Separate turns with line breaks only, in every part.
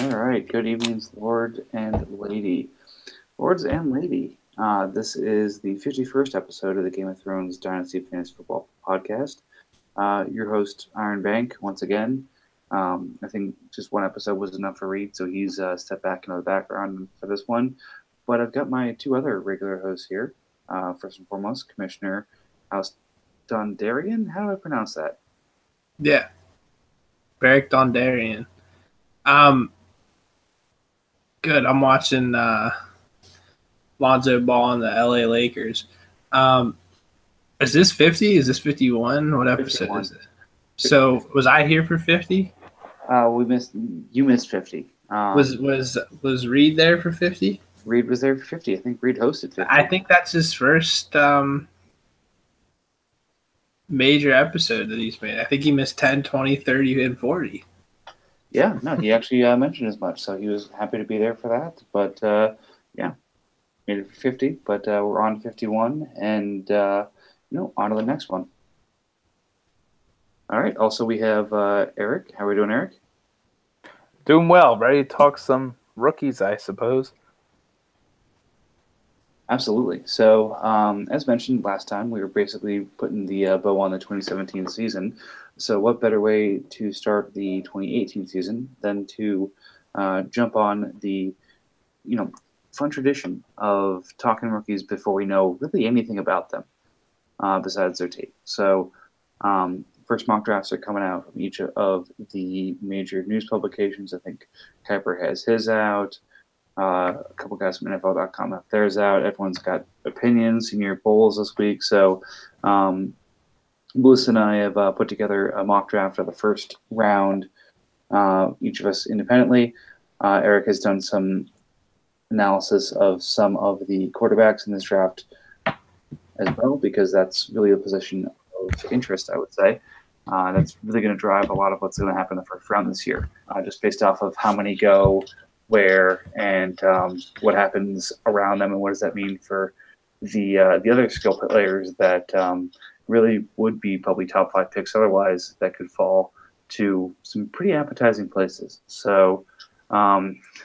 All right. Good evenings, Lord and Lady. Lords and Lady. This is the 51st episode of the Game of Thrones Dynasty Fantasy Football podcast. Your host, Iron Bank, once again. I think just one episode was enough for Reed, so he's stepped back into the background for this one. But I've got my two other regular hosts here. First and foremost, Commissioner House Dondarrion. How do I pronounce that?
Yeah. Beric Dondarrion. Good. I'm watching Lonzo Ball and the LA Lakers. Is this 50? Is this 51? What episode
51.
is this? So was I here for 50?
You missed 50.
Was Reed there for 50?
Reed was there for 50. I think Reed hosted 50.
I think that's his first major episode that he's made. I think he missed 10, 20, 30, and 40.
Yeah, no, he actually mentioned as much, so he was happy to be there for that. But yeah, made it for 50. But we're on 51, and on to the next one. All right. Also, we have Eric. How are we doing, Eric?
Doing well. Ready to talk some rookies, I suppose.
Absolutely. So, as mentioned last time, we were basically putting the bow on the 2017 season. So what better way to start the 2018 season than to jump on the, fun tradition of talking rookies before we know really anything about them besides their tape. So first mock drafts are coming out from each of the major news publications. I think Kuiper has his out. A couple guys from NFL.com have theirs out. Everyone's got opinions, senior polls this week. So Lewis and I have put together a mock draft of the first round, each of us independently. Eric has done some analysis of some of the quarterbacks in this draft as well, because that's really a position of interest, I would say. That's really going to drive a lot of what's going to happen in the first round this year, just based off of how many go where and what happens around them and what does that mean for the other skill players that really would be probably top 5 picks otherwise that could fall to some pretty appetizing places. So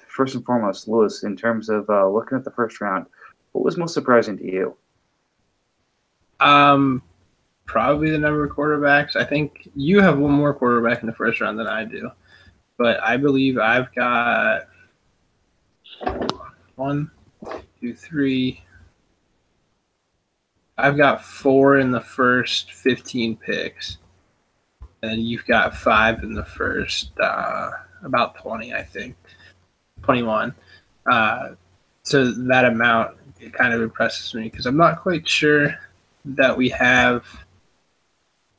first and foremost, Lewis, in terms of looking at the first round, what was most surprising to you?
Probably the number of quarterbacks. I think you have one more quarterback in the first round than I do, but I believe I've got 1, 2, 3. I've got 4 in the first 15 picks, and you've got 5 in the first about 20, I think, 21. So that amount, it kind of impresses me because I'm not quite sure that we have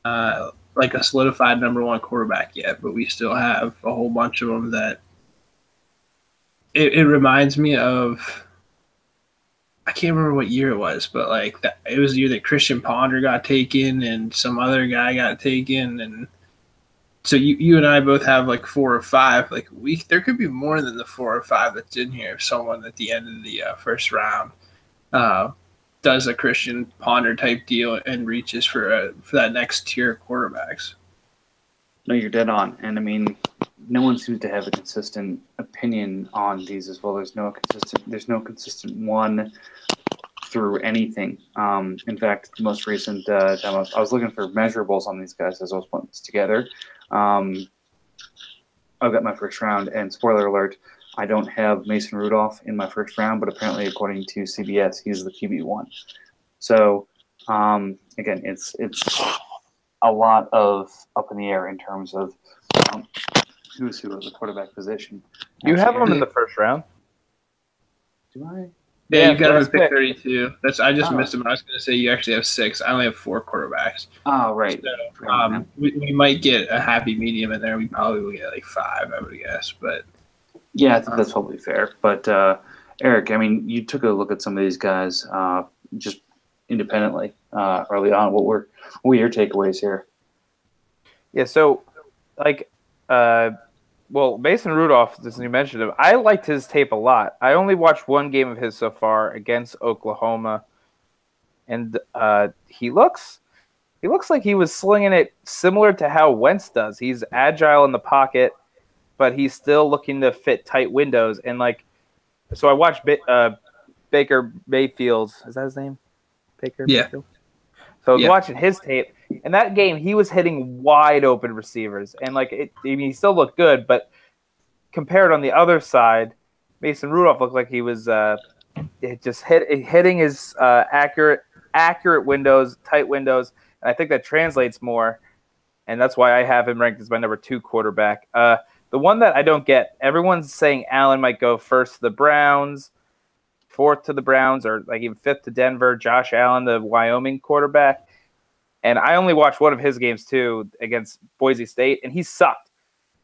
like a solidified number 1 quarterback yet, but we still have a whole bunch of them that it reminds me of. I can't remember what year it was, but it was the year that Christian Ponder got taken and some other guy got taken, and so you and I both have 4 or 5. There could be more than the 4 or 5 that's in here. If someone at the end of the first round does a Christian Ponder type deal and reaches for that next tier of quarterbacks.
No, you're dead on, and I mean, no one seems to have a consistent opinion on these as well. There's no consistent one through anything. In fact, the most recent time I was looking for measurables on these guys as I was putting this together. I've got my first round, and spoiler alert, I don't have Mason Rudolph in my first round, but apparently, according to CBS, he's the QB1. So, again, it's a lot of up in the air in terms of who's who of the quarterback position.
You have him in the first round.
Do I?
Yeah, you got him at pick 32. I just missed him. I was going to say you actually have 6. I only have 4 quarterbacks.
Oh, right.
So, we might get a happy medium in there. We probably will get 5, I would guess. But
yeah, I think that's probably fair. But Eric, I mean, you took a look at some of these guys just independently early on. What were your takeaways here?
Yeah, so Mason Rudolph, as you mentioned him, I liked his tape a lot. I only watched 1 game of his so far against Oklahoma, and he looks like he was slinging it similar to how Wentz does. He's agile in the pocket, but he's still looking to fit tight windows. And like, so I watched Baker Mayfield. Is that his name? Baker
Yeah.
Mayfield. So I was watching his tape. In that game, he was hitting wide open receivers, and like, he still looked good, but compared on the other side, Mason Rudolph looked like he was hitting his accurate windows, tight windows, and I think that translates more, and that's why I have him ranked as my number 2 quarterback. The one that I don't get, everyone's saying Allen might go first to the Browns, 4th to the Browns, or like even 5th to Denver. Josh Allen, the Wyoming quarterback, and I only watched one of his games too against Boise State, and he sucked.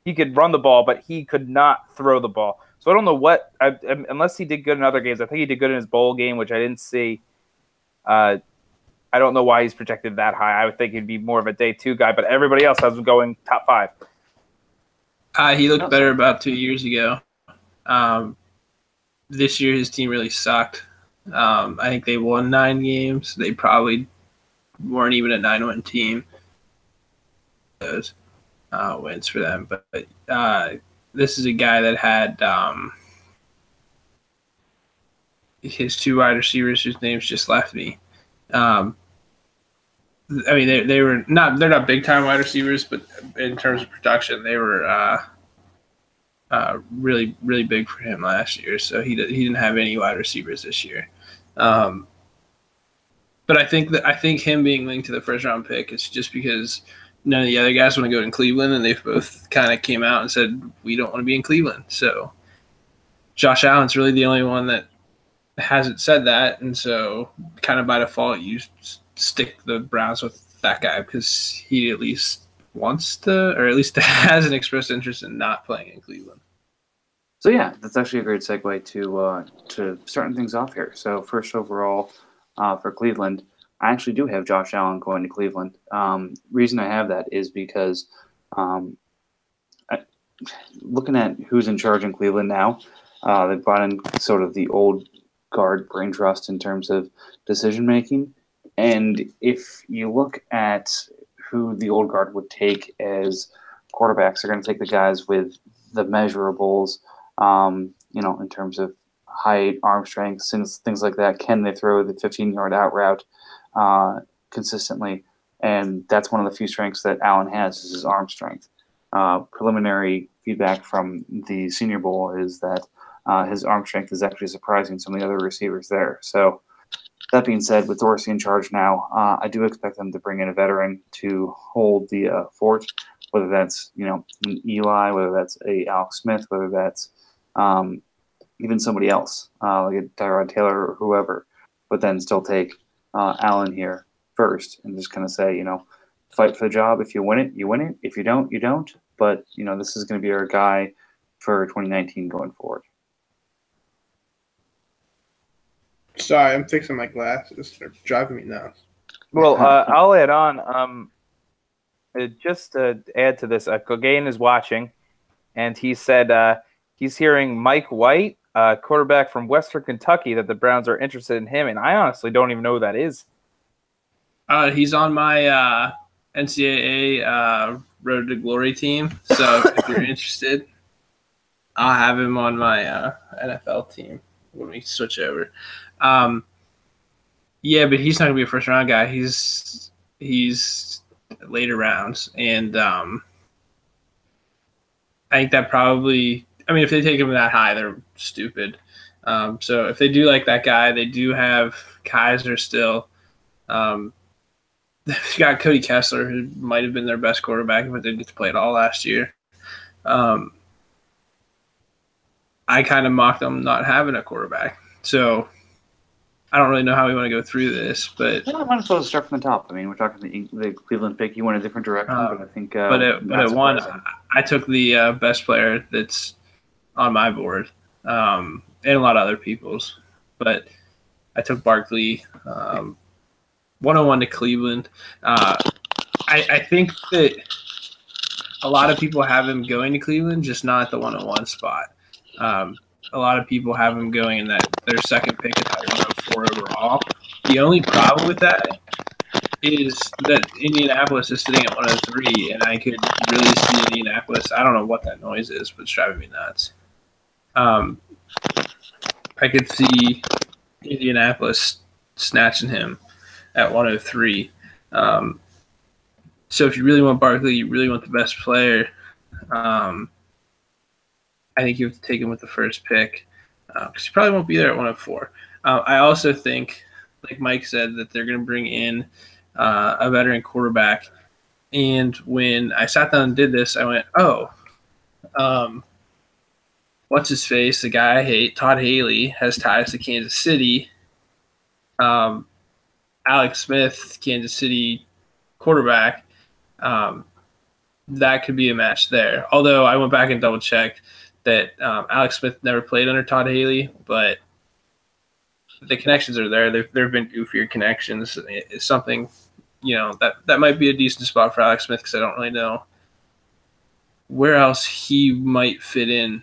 He could run the ball, but he could not throw the ball. So I don't know unless he did good in other games. I think he did good in his bowl game, which I didn't see. I don't know why he's projected that high. I would think he'd be more of a day 2 guy, but everybody else has him going top 5.
He looked better about 2 years ago. This year his team really sucked. I think they won 9 games. They probably weren't even a 9-win team. Those wins for them, but this is a guy that had his 2 wide receivers whose names just left me. I mean, they're not big time wide receivers, but in terms of production, they were really big for him last year. So he didn't have any wide receivers this year. But I think him being linked to the 1st round pick is just because none of the other guys want to go in Cleveland, and they've both kind of came out and said we don't want to be in Cleveland. So Josh Allen's really the only one that hasn't said that, and so kind of by default you stick the Browns with that guy because he at least wants to, or at least has an expressed interest in not playing in Cleveland.
So yeah, that's actually a great segue to starting things off here. So first overall for Cleveland, I actually do have Josh Allen going to Cleveland. Reason I have that is because looking at who's in charge in Cleveland now, they brought in sort of the old guard brain trust in terms of decision making. And if you look at who the old guard would take as quarterbacks, they're going to take the guys with the measurables, in terms of height, arm strength, things like that. Can they throw the 15-yard out route consistently? And that's one of the few strengths that Allen has is his arm strength. Preliminary feedback from the Senior Bowl is that his arm strength is actually surprising some of the other receivers there. So that being said, with Dorsey in charge now, I do expect them to bring in a veteran to hold the fort, whether that's an Eli, whether that's a Alex Smith, whether that's even somebody else, like a Tyrod Taylor or whoever, but then still take Allen here first and just kind of say, fight for the job. If you win it, you win it. If you don't, you don't. But, this is going to be our guy for 2019 going forward.
Sorry, I'm fixing my glasses. They're driving me nuts.
Well, I'll add on. Just to add to this, Gogain is watching, and he said he's hearing Mike White, quarterback from Western Kentucky, that the Browns are interested in him, and I honestly don't even know who that is.
He's on my NCAA Road to Glory team, so if you're interested, I'll have him on my NFL team when we switch over. Yeah, but he's not gonna be a first round guy. He's later rounds, and I think that probably. I mean, if they take him that high, they're stupid. So if they do like that guy, they do have Kaiser still. They've got Cody Kessler, who might have been their best quarterback, but didn't get to play at all last year. I kind of mocked them not having a quarterback. So I don't really know how we want to go through this, but
I might as well start from the top. I mean, we're talking the Cleveland pick. You went a different direction, but I think.
But at one, I took the best player that's on my board, and a lot of other people's. But I took Barkley, 101 to Cleveland. I think that a lot of people have him going to Cleveland, just not at the 101 spot. A lot of people have him going in their second pick at 104 overall. The only problem with that is that Indianapolis is sitting at 103, and I could really see Indianapolis. I don't know what that noise is, but it's driving me nuts. I could see Indianapolis snatching him at 103. So if you really want Barkley, you really want the best player, I think you have to take him with the first pick because he probably won't be there at 104. I also think, like Mike said, that they're going to bring in a veteran quarterback. And when I sat down and did this, I went, what's his face? The guy I hate, Todd Haley, has ties to Kansas City. Alex Smith, Kansas City quarterback. That could be a match there. Although I went back and double checked that Alex Smith never played under Todd Haley, but the connections are there. There have been goofier connections. It's something, that might be a decent spot for Alex Smith because I don't really know where else he might fit in.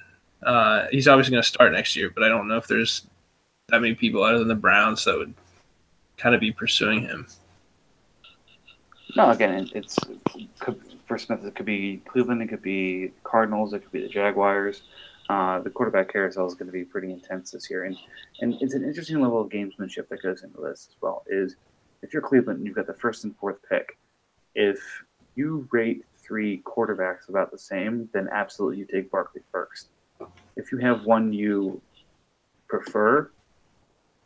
He's obviously going to start next year, but I don't know if there's that many people other than the Browns that would kind of be pursuing him.
No, again, for Smith, it could be Cleveland, it could be Cardinals, it could be the Jaguars. The quarterback carousel is going to be pretty intense this year, and it's an interesting level of gamesmanship that goes into this as well. Is if you're Cleveland and you've got the first and fourth pick, if you rate 3 quarterbacks about the same, then absolutely you take Barkley first. If you have one you prefer,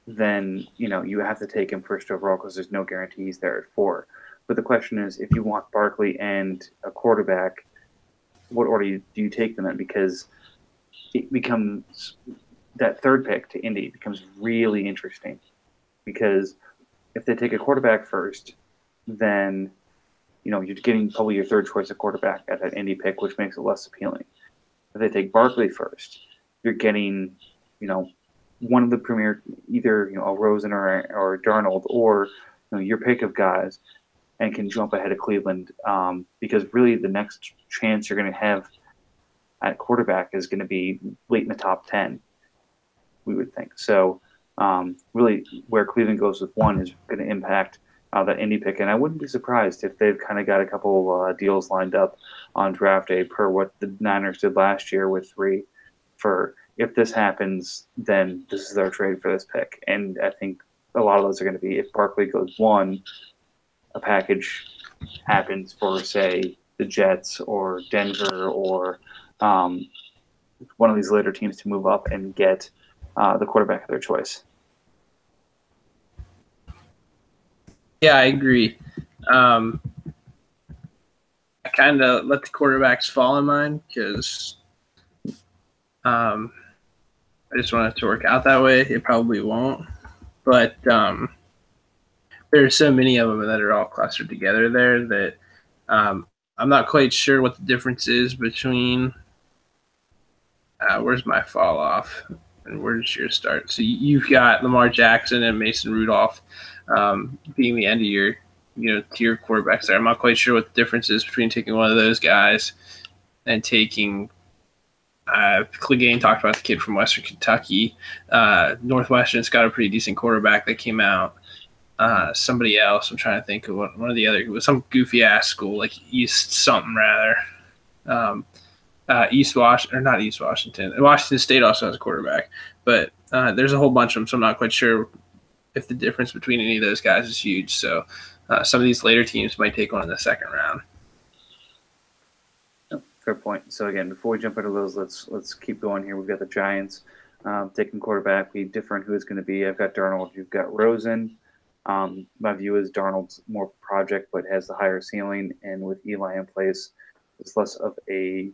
then you have to take him first overall because there's no guarantees there at 4. But the question is, if you want Barkley and a quarterback, what order do you take them in? Because it becomes that third pick to Indy becomes really interesting. Because if they take a quarterback first, then you're getting probably your third choice of quarterback at that Indy pick, which makes it less appealing. If they take Barkley first, you're getting one of the premier, either a Rosen or Darnold, or your pick of guys, and can jump ahead of Cleveland, because really the next chance you're going to have at quarterback is going to be late in the top 10, we would think. So really where Cleveland goes with 1 is going to impact that Indy pick. And I wouldn't be surprised if they've kind of got a couple deals lined up on draft day per what the Niners did last year with 3 for if this happens, then this is our trade for this pick. And I think a lot of those are going to be if Barkley goes 1, a package happens for, say, the Jets or Denver or one of these later teams to move up and get the quarterback of their choice.
Yeah, I agree. I kind of let the quarterbacks fall in mine because I just want it to work out that way. It probably won't. But there's so many of them that are all clustered together there that I'm not quite sure what the difference is between where's my fall off and where's your start. So you've got Lamar Jackson and Mason Rudolph being the end of your tier quarterbacks there. I'm not quite sure what the difference is between taking one of those guys and taking Clegane talked about the kid from Western Kentucky. Northwestern's got a pretty decent quarterback that came out. Somebody else, I'm trying to think of one of the other, it was some goofy ass school like East something rather. Washington. Washington State also has a quarterback, but there's a whole bunch of them, so I'm not quite sure if the difference between any of those guys is huge. So some of these later teams might take one in the second round.
Fair point. So again, before we jump into those, let's keep going here. We've got the Giants taking quarterback. We differ on who it's going to be. I've got Darnold. You've got Rosen. My view is Darnold's more project, but has the higher ceiling, and with Eli in place, it's less of a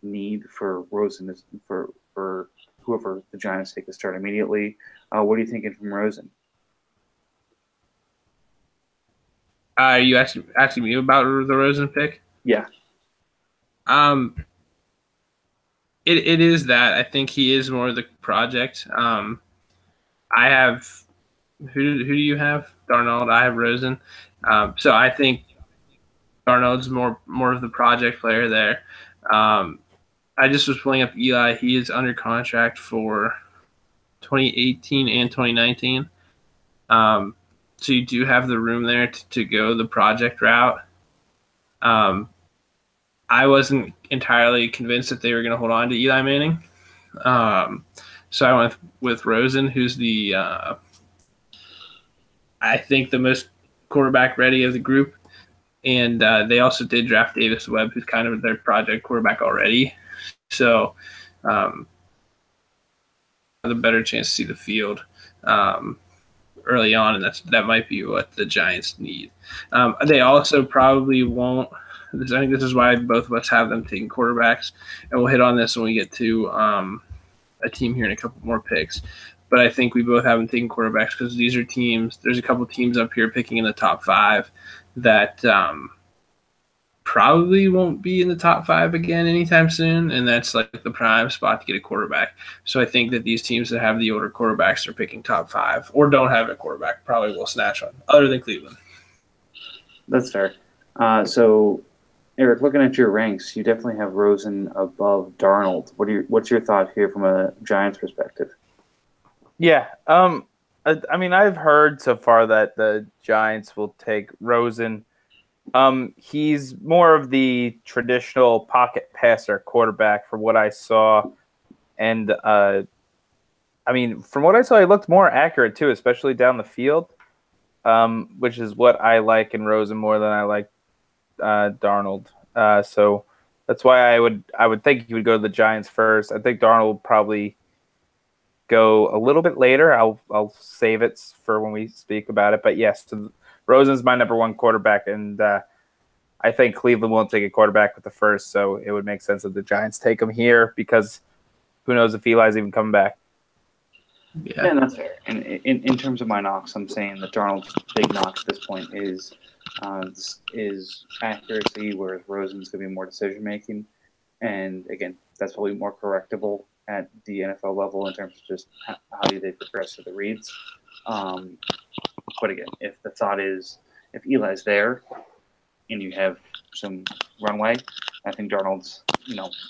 need for Rosen for whoever the Giants take to start immediately. What are you thinking from Rosen?
Are you asking me about the Rosen pick?
Yeah.
It is that. I think he is more of the project. I have who do you have? Darnold. I have Rosen. So I think Darnold's more of the project player there. I just was pulling up Eli. He is under contract for 2018 and 2019. So you do have the room there to go the project route. I wasn't entirely convinced that they were going to hold on to Eli Manning. So I went with Rosen, who's I think the most quarterback ready of the group. And they also did draft Davis Webb, who's kind of their project quarterback already. So the better chance to see the field early on, and that might be what the Giants need. They also probably won't. I think this is why both of us have them taking quarterbacks, and we'll hit on this when we get to a team here in a couple more picks. But I think we both have them taking quarterbacks because these are teams. There's a couple teams up here picking in the top 5 that probably won't be in the top 5 again anytime soon, and that's like the prime spot to get a quarterback. So I think that these teams that have the older quarterbacks are picking top 5 or don't have a quarterback probably will snatch one, other than Cleveland.
That's fair. So, Eric, looking at your ranks, you definitely have Rosen above Darnold. What's your thought here from a Giants perspective?
Yeah. I mean, I've heard so far that the Giants will take Rosen. He's more of the traditional pocket passer quarterback from what I saw. And, I mean, from what I saw, he looked more accurate, too, especially down the field, which is what I like in Rosen more than I like Darnold. So that's why I would think he would go to the Giants first. I think Darnold will probably go a little bit later. I'll save it for when we speak about it. But yes, Rosen's my number 1 quarterback, and I think Cleveland won't take a quarterback with the first, so it would make sense that the Giants take him here because who knows if Eli's even coming back.
Yeah, and that's fair. And in terms of my knocks, I'm saying that Darnold's big knock at this point is accuracy, whereas Rosen's going to be more decision making. And again, that's probably more correctable at the NFL level in terms of just how do they progress through the reads. But again, if the thought is if Eli's there and you have some runway, I think Darnold's,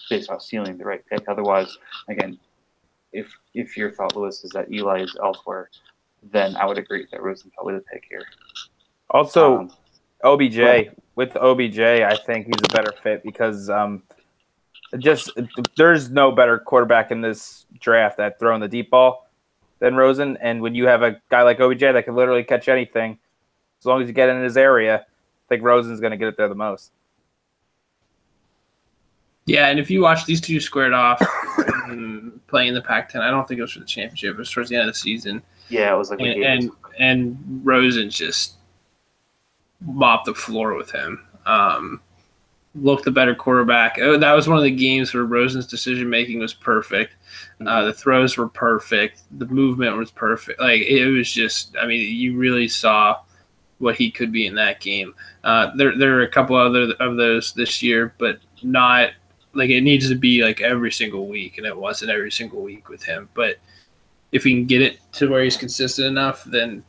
based off ceiling, the right pick. Otherwise, again, if your thought, Lewis, is that Eli is elsewhere, then I would agree that Rosen's probably the pick here.
Also, OBJ. With OBJ, I think he's a better fit because there's no better quarterback in this draft at throwing the deep ball than Rosen. And when you have a guy like OBJ that can literally catch anything, as long as you get in his area, I think Rosen's going to get it there the most.
Yeah, and if you watch these two squared off playing the Pac-10, I don't think it was for the championship. It was towards the end of the season.
Yeah, it was like
and Rosen just mopped the floor with him. Looked the better quarterback. That was one of the games where Rosen's decision making was perfect. The throws were perfect. The movement was perfect. Like it was just, I mean, you really saw what he could be in that game. There are a couple other of those this year, but not like it needs to be like every single week, and it wasn't every single week with him. But if he can get it to where he's consistent enough, then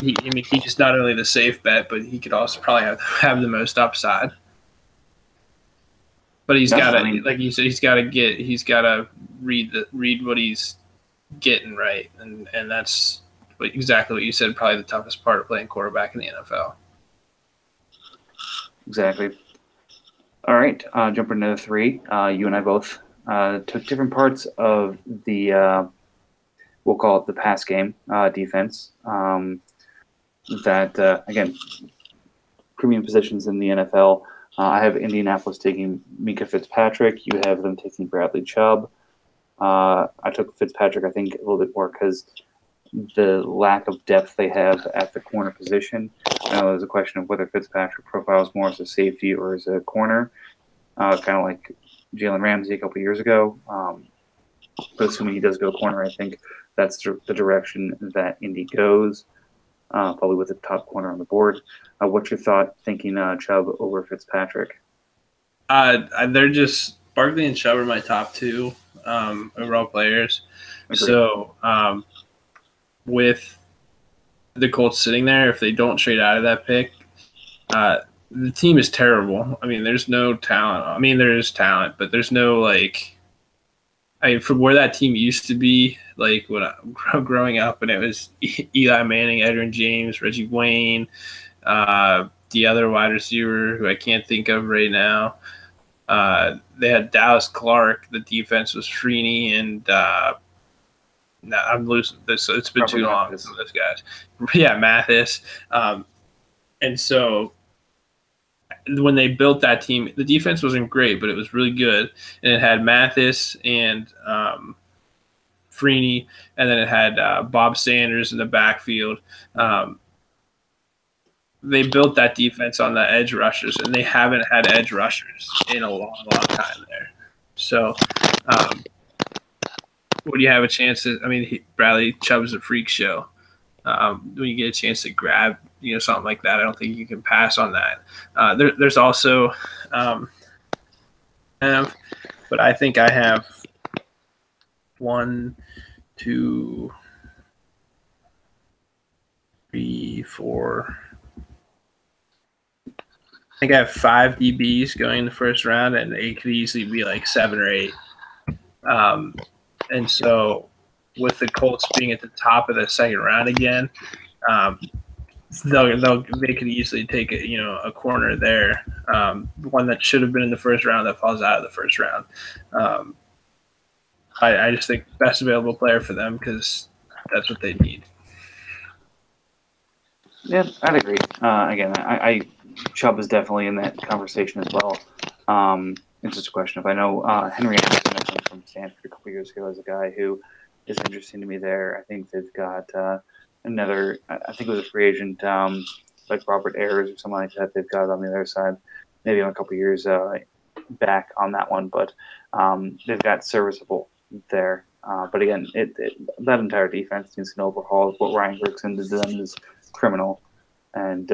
he's just not only the safe bet, but he could also probably have the most upside. But he's got to, like you said, he's got to read what he's getting right, and that's exactly what you said. Probably the toughest part of playing quarterback in the NFL.
Exactly. All right, jumping to 3. You and I both took different parts of the we'll call it the pass game defense. That again, premium positions in the NFL. I have Indianapolis taking Mika Fitzpatrick. You have them taking Bradley Chubb. I took Fitzpatrick, I think, a little bit more because the lack of depth they have at the corner position. There's a question of whether Fitzpatrick profiles more as a safety or as a corner, kind of like Jalen Ramsey a couple years ago. But assuming he does go corner, I think that's the direction that Indy goes. Probably with the top corner on the board. What's your thought thinking Chubb over Fitzpatrick?
They're just Barkley and Chubb are my top 2 overall players. Agreed. So with the Colts sitting there, if they don't trade out of that pick, the team is terrible. I mean, there's no talent. I mean, there is talent, but there's no from where that team used to be, like when growing up, and it was Eli Manning, Edgerrin James, Reggie Wayne, the other wide receiver who I can't think of right now. They had Dallas Clark. The defense was Freeney and no, I'm losing this. So it's been
Robert
too long
Mathis.
for those guys. Yeah, Mathis. And so when they built that team, the defense wasn't great, but it was really good. And it had Mathis and Freeney, and then it had Bob Sanders in the backfield. They built that defense on the edge rushers, and they haven't had edge rushers in a long, long time there. So when you have a chance to, I mean, Bradley Chubb's a freak show. When you get a chance to grab, something like that, I don't think you can pass on that. There's also, but I think I have 1, 2, 3, 4. I think I have 5 DBs going in the first round, and it could easily be like 7 or 8. And so, with the Colts being at the top of the second round again, they could easily take a corner there, one that should have been in the first round that falls out of the first round. I just think best available player for them because that's what they need.
Yeah, I'd agree. Again, I Chubb is definitely in that conversation as well. It's just a question of I know Henry Anderson from Stanford a couple years ago as a guy who is interesting to me there. I think they've got another. I think it was a free agent like Robert Ayers or something like that. They've got on the other side, maybe on a couple years back on that one, but they've got serviceable there. But again, that entire defense needs an overhaul. What Ryan Grigson did to them is criminal. And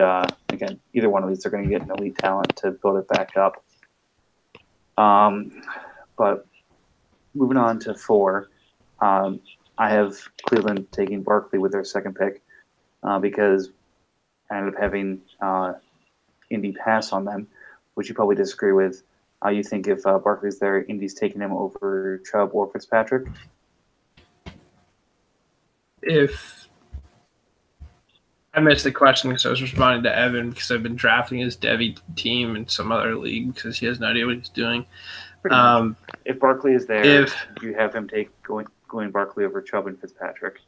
again, either one of these are going to get an elite talent to build it back up. But moving on to 4, I have Cleveland taking Barkley with their second pick because I ended up having Indy pass on them, which you probably disagree with. You think if Barkley's there, Indy's taking him over Chubb or Fitzpatrick?
If I missed the question because I was responding to Evan because I've been drafting his Devy team in some other league because he has no idea what he's doing.
If Barkley is there, you have him take going Barkley over Chubb and Fitzpatrick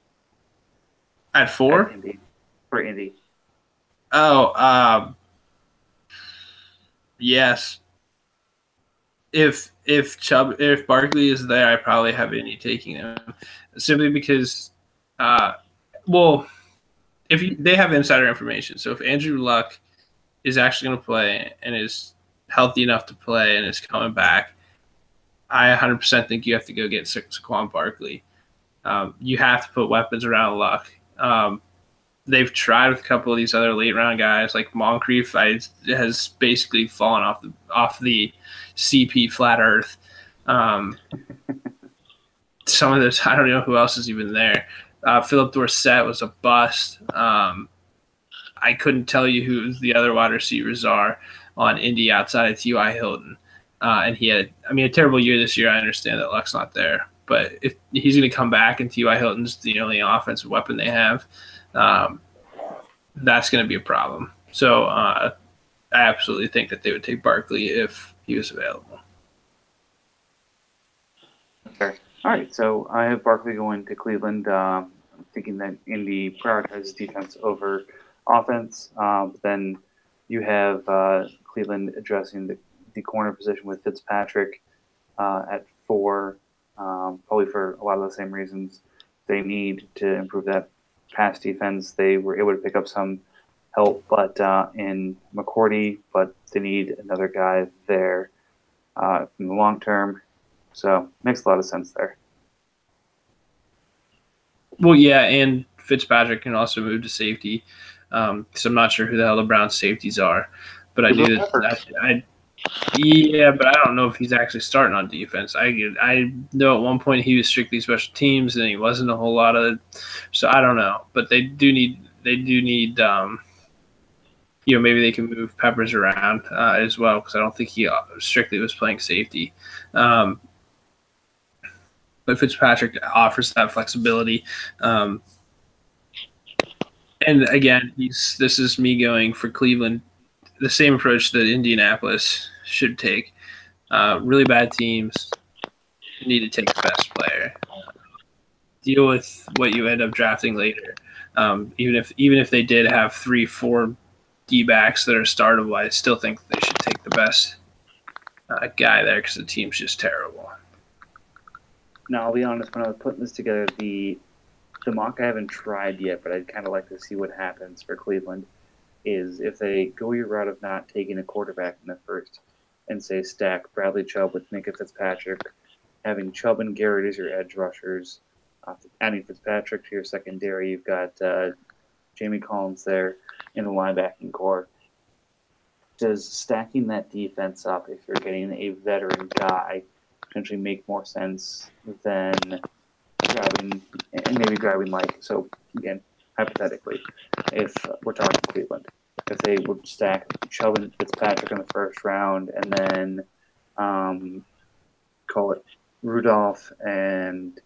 at 4
for Indy.
Oh, yes. If Barkley is there, I probably have Indy taking him simply because, they have insider information. So if Andrew Luck is actually going to play and is healthy enough to play and is coming back, I 100% think you have to go get Saquon Barkley. You have to put weapons around Luck. They've tried with a couple of these other late round guys, like Moncrief has basically fallen off the CP flat Earth. Some of those, I don't know who else is even there. Philip Dorsett was a bust. I couldn't tell you who the other wide receivers are on Indy outside of T.Y. Hilton. And he had, a terrible year this year. I understand that Luck's not there. But if he's going to come back and T.Y. Hilton's the only offensive weapon they have, that's going to be a problem. So I absolutely think that they would take Barkley if he was available.
Okay. All right. So I have Barkley going to Cleveland. I'm thinking that Indy prioritizes defense over offense. But then you have Cleveland addressing the corner position with Fitzpatrick at 4, probably for a lot of the same reasons. They need to improve that pass defense. They were able to pick up some help, but in McCourty, but they need another guy there in the long term. So makes a lot of sense there.
Well, yeah, and Fitzpatrick can also move to safety. So I'm not sure who the hell the Browns safeties are, but I do that. Yeah, but I don't know if he's actually starting on defense. I know at one point he was strictly special teams, and he wasn't a whole lot of. So I don't know, but they do need. Maybe they can move Peppers around as well because I don't think he strictly was playing safety. but Fitzpatrick offers that flexibility. And again, this is me going for Cleveland, the same approach that Indianapolis should take. Really bad teams need to take the best player. Deal with what you end up drafting later. Even if they did have 3-4 D-backs that are startable, I still think they should take the best guy there because the team's just terrible.
Now, I'll be honest, when I was putting this together, the mock I haven't tried yet, but I'd kind of like to see what happens for Cleveland, is if they go your route of not taking a quarterback in the first and say stack Bradley Chubb with Minka Fitzpatrick, having Chubb and Garrett as your edge rushers, adding Fitzpatrick to your secondary, you've got Jamie Collins there in the linebacking core. Does stacking that defense up, if you're getting a veteran guy, potentially make more sense than grabbing like, so again, hypothetically, if we're talking Cleveland, if they would stack Chubb and Fitzpatrick in the first round and then call it Rudolph and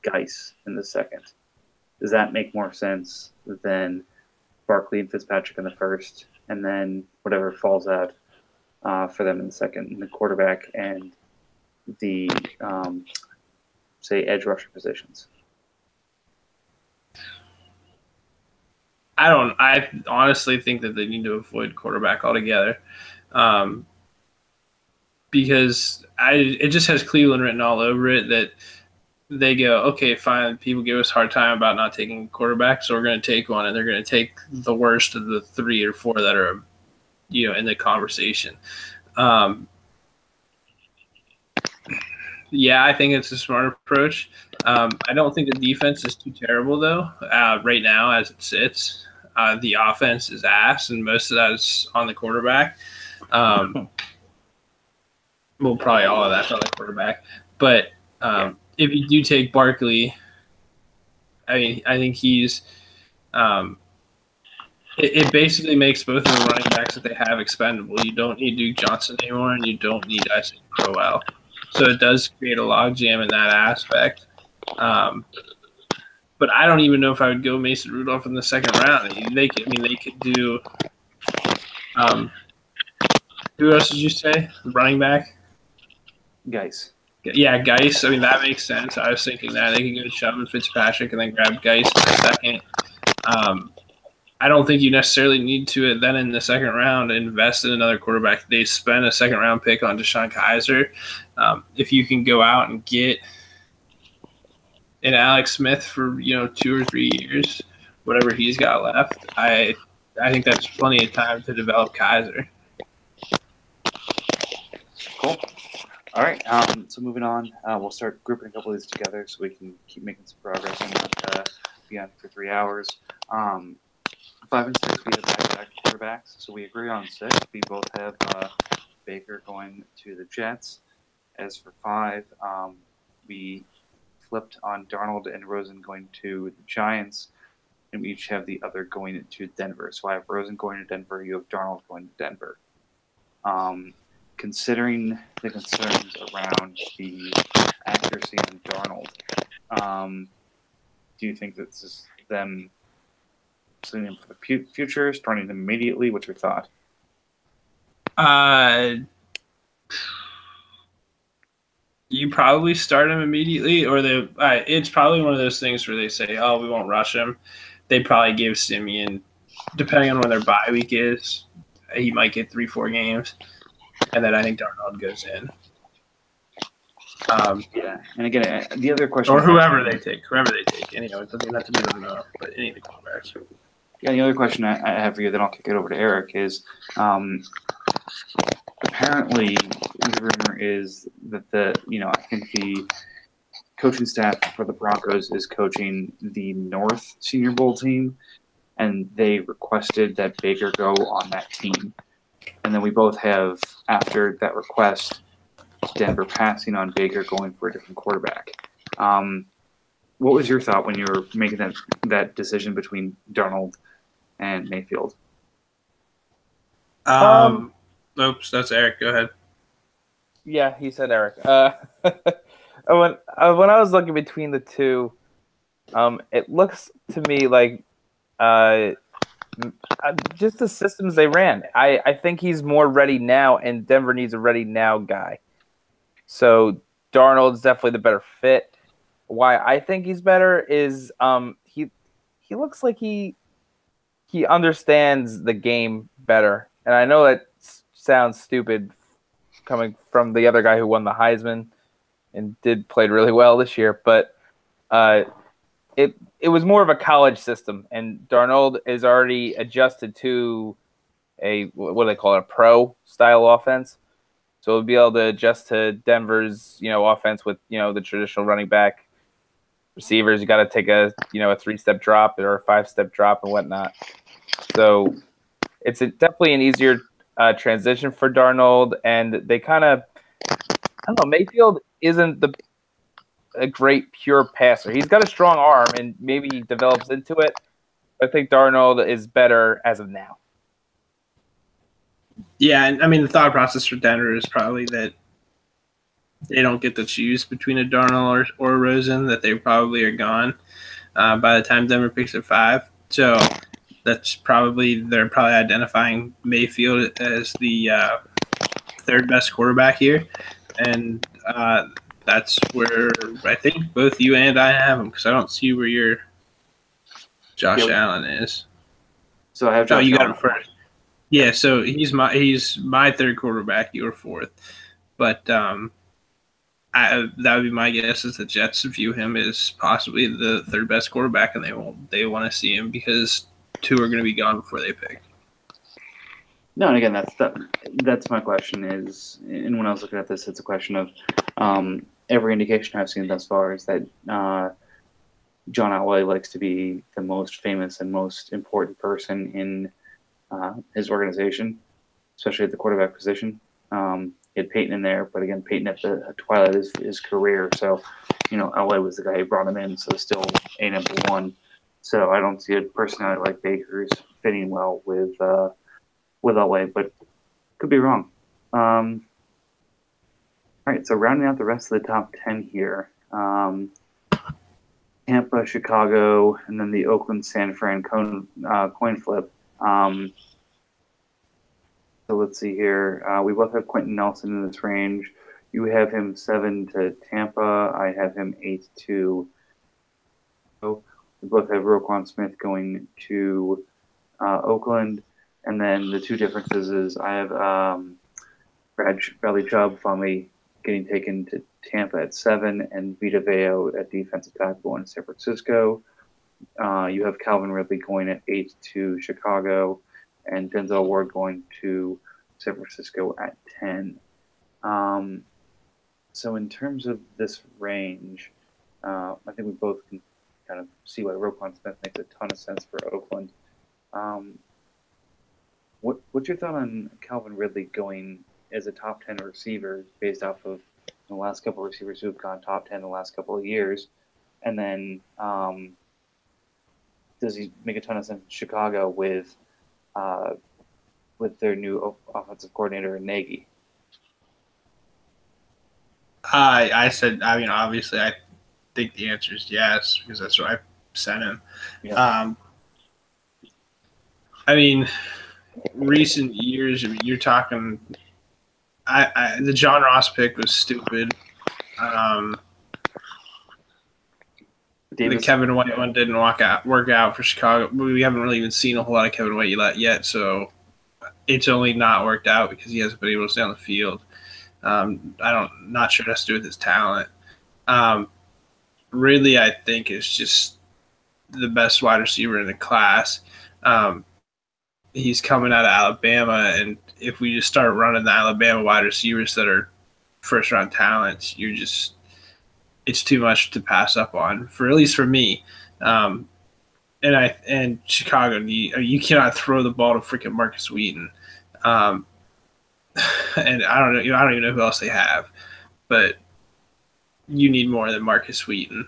Geis in the second, does that make more sense than Barkley and Fitzpatrick in the first and then whatever falls out for them in the second, in the quarterback and the say edge rusher positions?
I honestly think that they need to avoid quarterback altogether, because it just has Cleveland written all over it that they go, okay, fine, people give us a hard time about not taking a quarterback, so we're going to take one, and they're going to take the worst of the 3 or 4 that are, in the conversation. Yeah, I think it's a smart approach. I don't think the defense is too terrible, though, right now as it sits. The offense is ass, and most of that is on the quarterback. Well, probably all of that's on the quarterback. But if you do take Barkley, I think he's it basically makes both of the running backs that they have expendable. You don't need Duke Johnson anymore, and you don't need Isaac Crowell. So it does create a logjam in that aspect. But I don't even know if I would go Mason Rudolph in the second round. They could do. Who else did you say? Running back?
Geis.
Yeah, Geis. I mean, that makes sense. I was thinking that they could go Chubb and Fitzpatrick and then grab Geis in the second. I don't think you necessarily need to then in the second round invest in another quarterback. They spend a second round pick on Deshaun Kaiser. If you can go out and get an Alex Smith for 2 or 3 years, whatever he's got left, I think that's plenty of time to develop Kaiser.
Cool. All right. So moving on, we'll start grouping a couple of these together so we can keep making some progress and not be on for 3 hours. 5 and 6, we have back-to-back quarterbacks, so we agree on 6. We both have Baker going to the Jets. As for 5, we flipped on Darnold and Rosen going to the Giants, and we each have the other going to Denver. So I have Rosen going to Denver, you have Darnold going to Denver. Considering the concerns around the accuracy on Darnold, do you think that this is them setting him for the future, starting him immediately? What's your thought?
You probably start him immediately, or it's probably one of those things where they say, oh, we won't rush him. They probably give Simeon, depending on when their bye week is, he might get 3-4 games, and then I think Darnold goes in.
Yeah, and again, the other question,
or whoever they take, it doesn't even have to be them, but any of the quarterbacks.
Yeah, the other question I have for you, then I'll kick it over to Eric, is apparently the rumor is that I think the coaching staff for the Broncos is coaching the North Senior Bowl team, and they requested that Baker go on that team. And then we both have, after that request, Denver passing on Baker, going for a different quarterback. What was your thought when you were making that decision between Darnold and Mayfield?
Oops, that's Eric. Go ahead.
Yeah, he said Eric. when I was looking between the two, it looks to me like uh, just the systems they ran. I think he's more ready now, and Denver needs a ready now guy. So Darnold's definitely the better fit. Why I think he's better is he looks like he understands the game better. And I know that sounds stupid coming from the other guy who won the Heisman and played really well this year, but it was more of a college system, and Darnold is already adjusted to a what do they call it, a pro style offense. So we'll be able to adjust to Denver's offense with the traditional running back receivers. You got to take a 3-step drop or a 5-step drop and whatnot. So it's definitely an easier transition for Darnold, and they kind of, I don't know, Mayfield isn't a great pure passer. He's got a strong arm, and maybe he develops into it. I think Darnold is better as of now.
Yeah, and I mean the thought process for Denver is probably that they don't get to choose between a Darnold or a Rosen, that they probably are gone by the time Denver picks at 5. So that's they're probably identifying Mayfield as the third best quarterback here, and that's where I think both you and I have him, because I don't see where your Josh Allen is.
So I have Josh
you
Allen.
got him first. Yeah, so he's my third quarterback, your fourth, but that would be my guess, is the Jets view him as possibly the third best quarterback, and they want to see him because 2 are going to be gone before they pick.
No, and again, that's my question is, and when I was looking at this, it's a question of every indication I've seen thus far is that John Elway likes to be the most famous and most important person in his organization, especially at the quarterback position. He had Peyton in there, but again, Peyton at the twilight of his career, so Elway was the guy who brought him in, so still a number one. So I don't see a personality like Baker's fitting well with Elway, but could be wrong. All right, so rounding out the rest of the top 10 here, Tampa, Chicago, and then the Oakland-San Fran coin flip. So let's see here. We both have Quentin Nelson in this range. You have him 7 to Tampa. I have him 8 to. We both have Roquan Smith going to Oakland. And then the two differences is I have Bradley Chubb finally getting taken to Tampa at 7, and Vita Vea at defensive tackle going to San Francisco. You have Calvin Ridley going at 8 to Chicago, and Denzel Ward going to San Francisco at 10. So in terms of this range, I think we both can kind of see why Roquan Smith makes a ton of sense for Oakland. What's your thought on Calvin Ridley going as a top 10 receiver based off of the last couple of receivers who have gone top 10 the last couple of years? And then does he make a ton of sense in Chicago with their new offensive coordinator, Nagy?
Obviously, I think the answer is yes, because that's what I sent him. Yeah. Recent years, you're talking. The John Ross pick was stupid. The Kevin White one didn't work out for Chicago. We haven't really even seen a whole lot of Kevin White yet, so it's only not worked out because he hasn't been able to stay on the field. Not sure it has to do with his talent. Ridley, I think, is just the best wide receiver in the class. He's coming out of Alabama, and if we just start running the Alabama wide receivers that are first-round talents, it's too much to pass up on, at least for me. And Chicago, you cannot throw the ball to freaking Marcus Wheaton. And I don't even know who else they have, but you need more than Marcus Wheaton.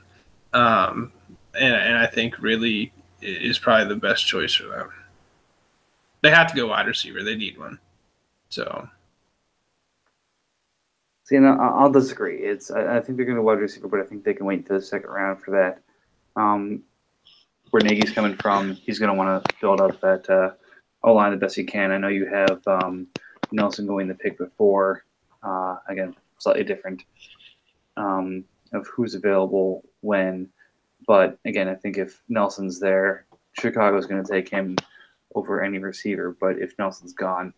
And I think Ridley is probably the best choice for them. They have to go wide receiver. They need one. So
See, and I'll disagree. I think they're going to wide receiver, but I think they can wait until the second round for that. Where Nagy's coming from, he's going to want to build up that O-line the best he can. I know you have Nelson going the pick before. Again, slightly different of who's available when. But again, I think if Nelson's there, Chicago's going to take him over any receiver. But if Nelson's gone,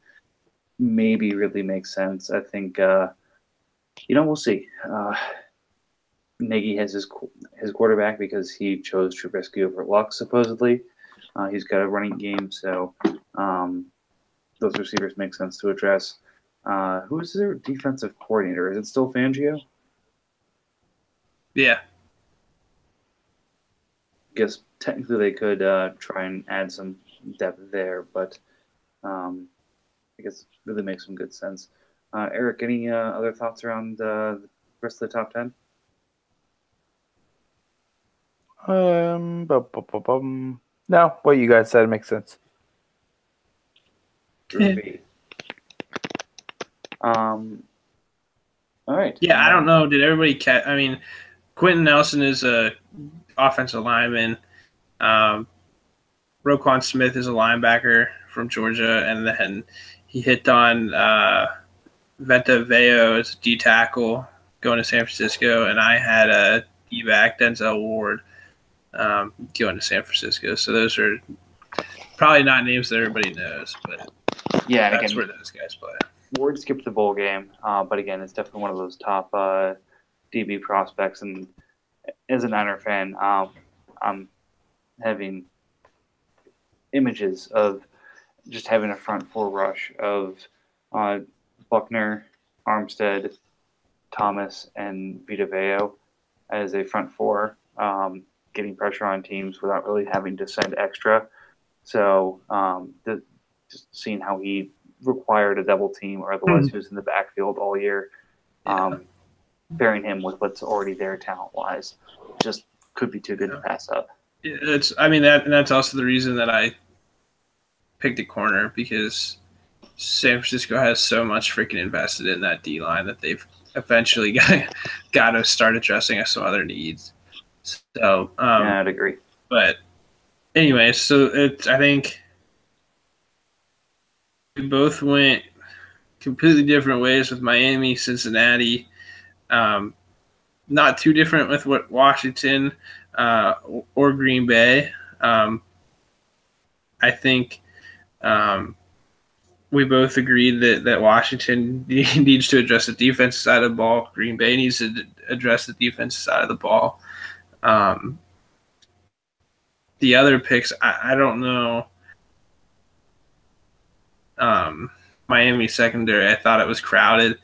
maybe really makes sense. I think, we'll see. Nagy has his quarterback because he chose Trubisky over Luck, supposedly. He's got a running game, so those receivers make sense to address. Who's their defensive coordinator? Is it still Fangio?
Yeah.
I guess technically they could try and add some depth there, but I guess it really makes some good sense. Eric, any other thoughts around the rest of the top 10?
No, what you guys said makes sense.
All right.
Yeah, I don't know. Did everybody catch? I mean, Quentin Nelson is a offensive lineman. Roquan Smith is a linebacker from Georgia, and then he hit on Venta Veo as a D tackle going to San Francisco, and I had a D-back, Denzel Ward, going to San Francisco. So those are probably not names that everybody knows, but
yeah,
that's
again,
where those guys play.
Ward skipped the bowl game, but again, it's definitely one of those top DB prospects. And as a Niner fan, I'm having images of just having a front four rush of Buckner, Armstead, Thomas, and Vita Veo as a front four, getting pressure on teams without really having to send extra. So just seeing how he required a double team or otherwise he was in the backfield all year, pairing him with what's already there talent-wise just could be too good to pass up.
That's also the reason that I picked a corner, because San Francisco has so much freaking invested in that D-line that they've eventually got to start addressing some other needs. So
yeah, I'd agree.
But anyway, so I think we both went completely different ways with Miami, Cincinnati. Not too different with what Washington or Green Bay. I think we both agreed that Washington needs to address the defensive side of the ball. Green Bay needs to address the defensive side of the ball. The other picks, I don't know. Miami secondary, I thought it was crowded.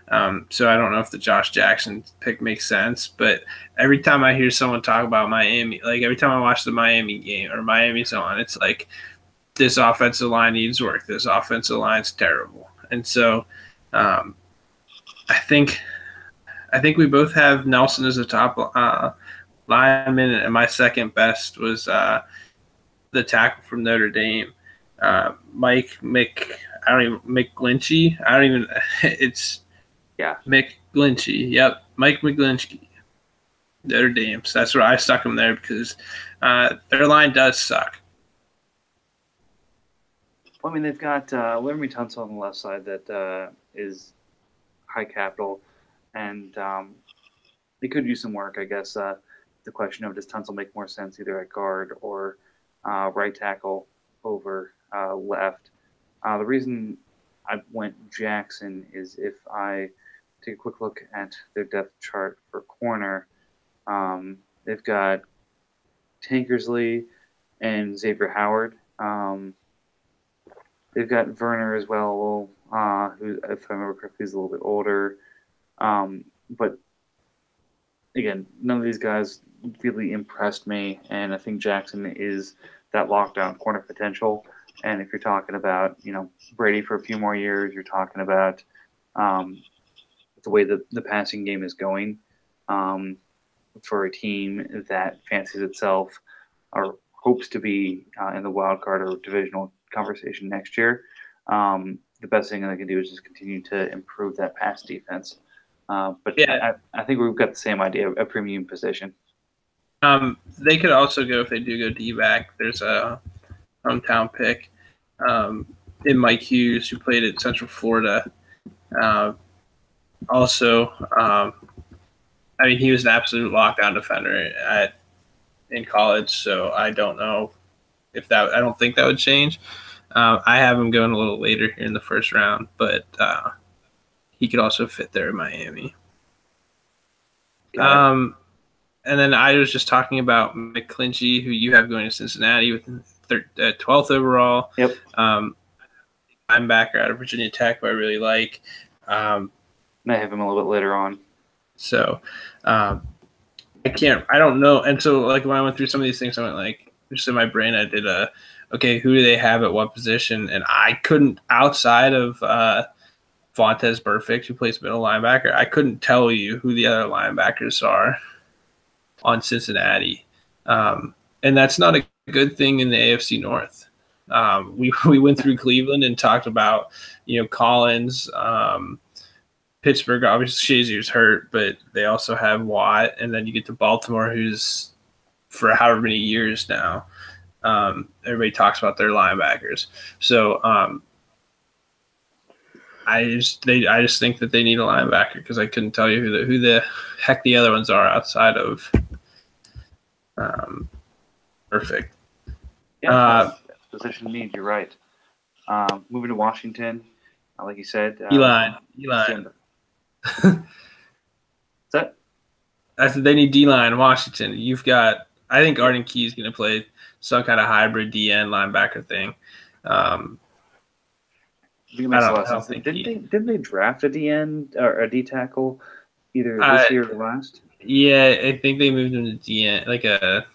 So I don't know if the Josh Jackson pick makes sense. But every time I hear someone talk about Miami, like every time I watch the Miami game or Miami's on, it's like, this offensive line needs work. This offensive line's terrible. And so I think we both have Nelson as a top lineman, and my second best was the tackle from Notre Dame, Mike McGlinchey. It's McGlinchey. Yep, Mike McGlinchey, Notre Dame. So that's where I stuck him there because their line does suck.
Well, I mean, they've got Laremy Tunsil on the left side that is high capital, and they could use some work, I guess. The question of, does Tunsil make more sense either at guard or right tackle over left? The reason I went Jackson is if I take a quick look at their depth chart for corner, they've got Tankersley and Xavier Howard. They've got Werner as well, who, if I remember correctly, is a little bit older. But again, none of these guys really impressed me, and I think Jackson is that lockdown corner potential. And if you're talking about, Brady for a few more years, you're talking about the way that the passing game is going for a team that fancies itself or hopes to be in the wild card or divisional conversation next year. The best thing they can do is just continue to improve that pass defense. But
Yeah.
I think we've got the same idea, a premium position.
They could also go, if they do go D-back, there's a hometown pick in Mike Hughes, who played at Central Florida. Also, I mean, he was an absolute lockdown defender in college, so I don't know if that. I don't think that would change. I have him going a little later here in the first round, but he could also fit there in Miami. And then I was just talking about McClinchy, who you have going to Cincinnati with 12th overall.
Yep.
Linebacker out of Virginia Tech, who I really like.
I have him a little bit later on.
So I don't know. And so, like, when I went through some of these things, I went, like, just in my brain, I did okay, who do they have at what position? And I couldn't, outside of Vontaze Burfict, who plays middle linebacker, I couldn't tell you who the other linebackers are on Cincinnati. And that's not a good thing in the AFC North. We went through Cleveland and talked about, Collins, Pittsburgh, obviously Shazier's hurt, but they also have Watt, and then you get to Baltimore, who's for however many years now. Everybody talks about their linebackers. So I just think that they need a linebacker, because I couldn't tell you who the heck the other ones are outside of Perfect.
Yeah, position needs. You're right. Moving to Washington, like you said,
D-line.
What's that?
I said they need D-line in Washington. You've got, I think Arden Key is going to play some kind of hybrid DN linebacker thing.
I think it makes a lot of sense. Didn't they draft a DN or a D tackle either this year or last?
Yeah, I think they moved him to DN, like a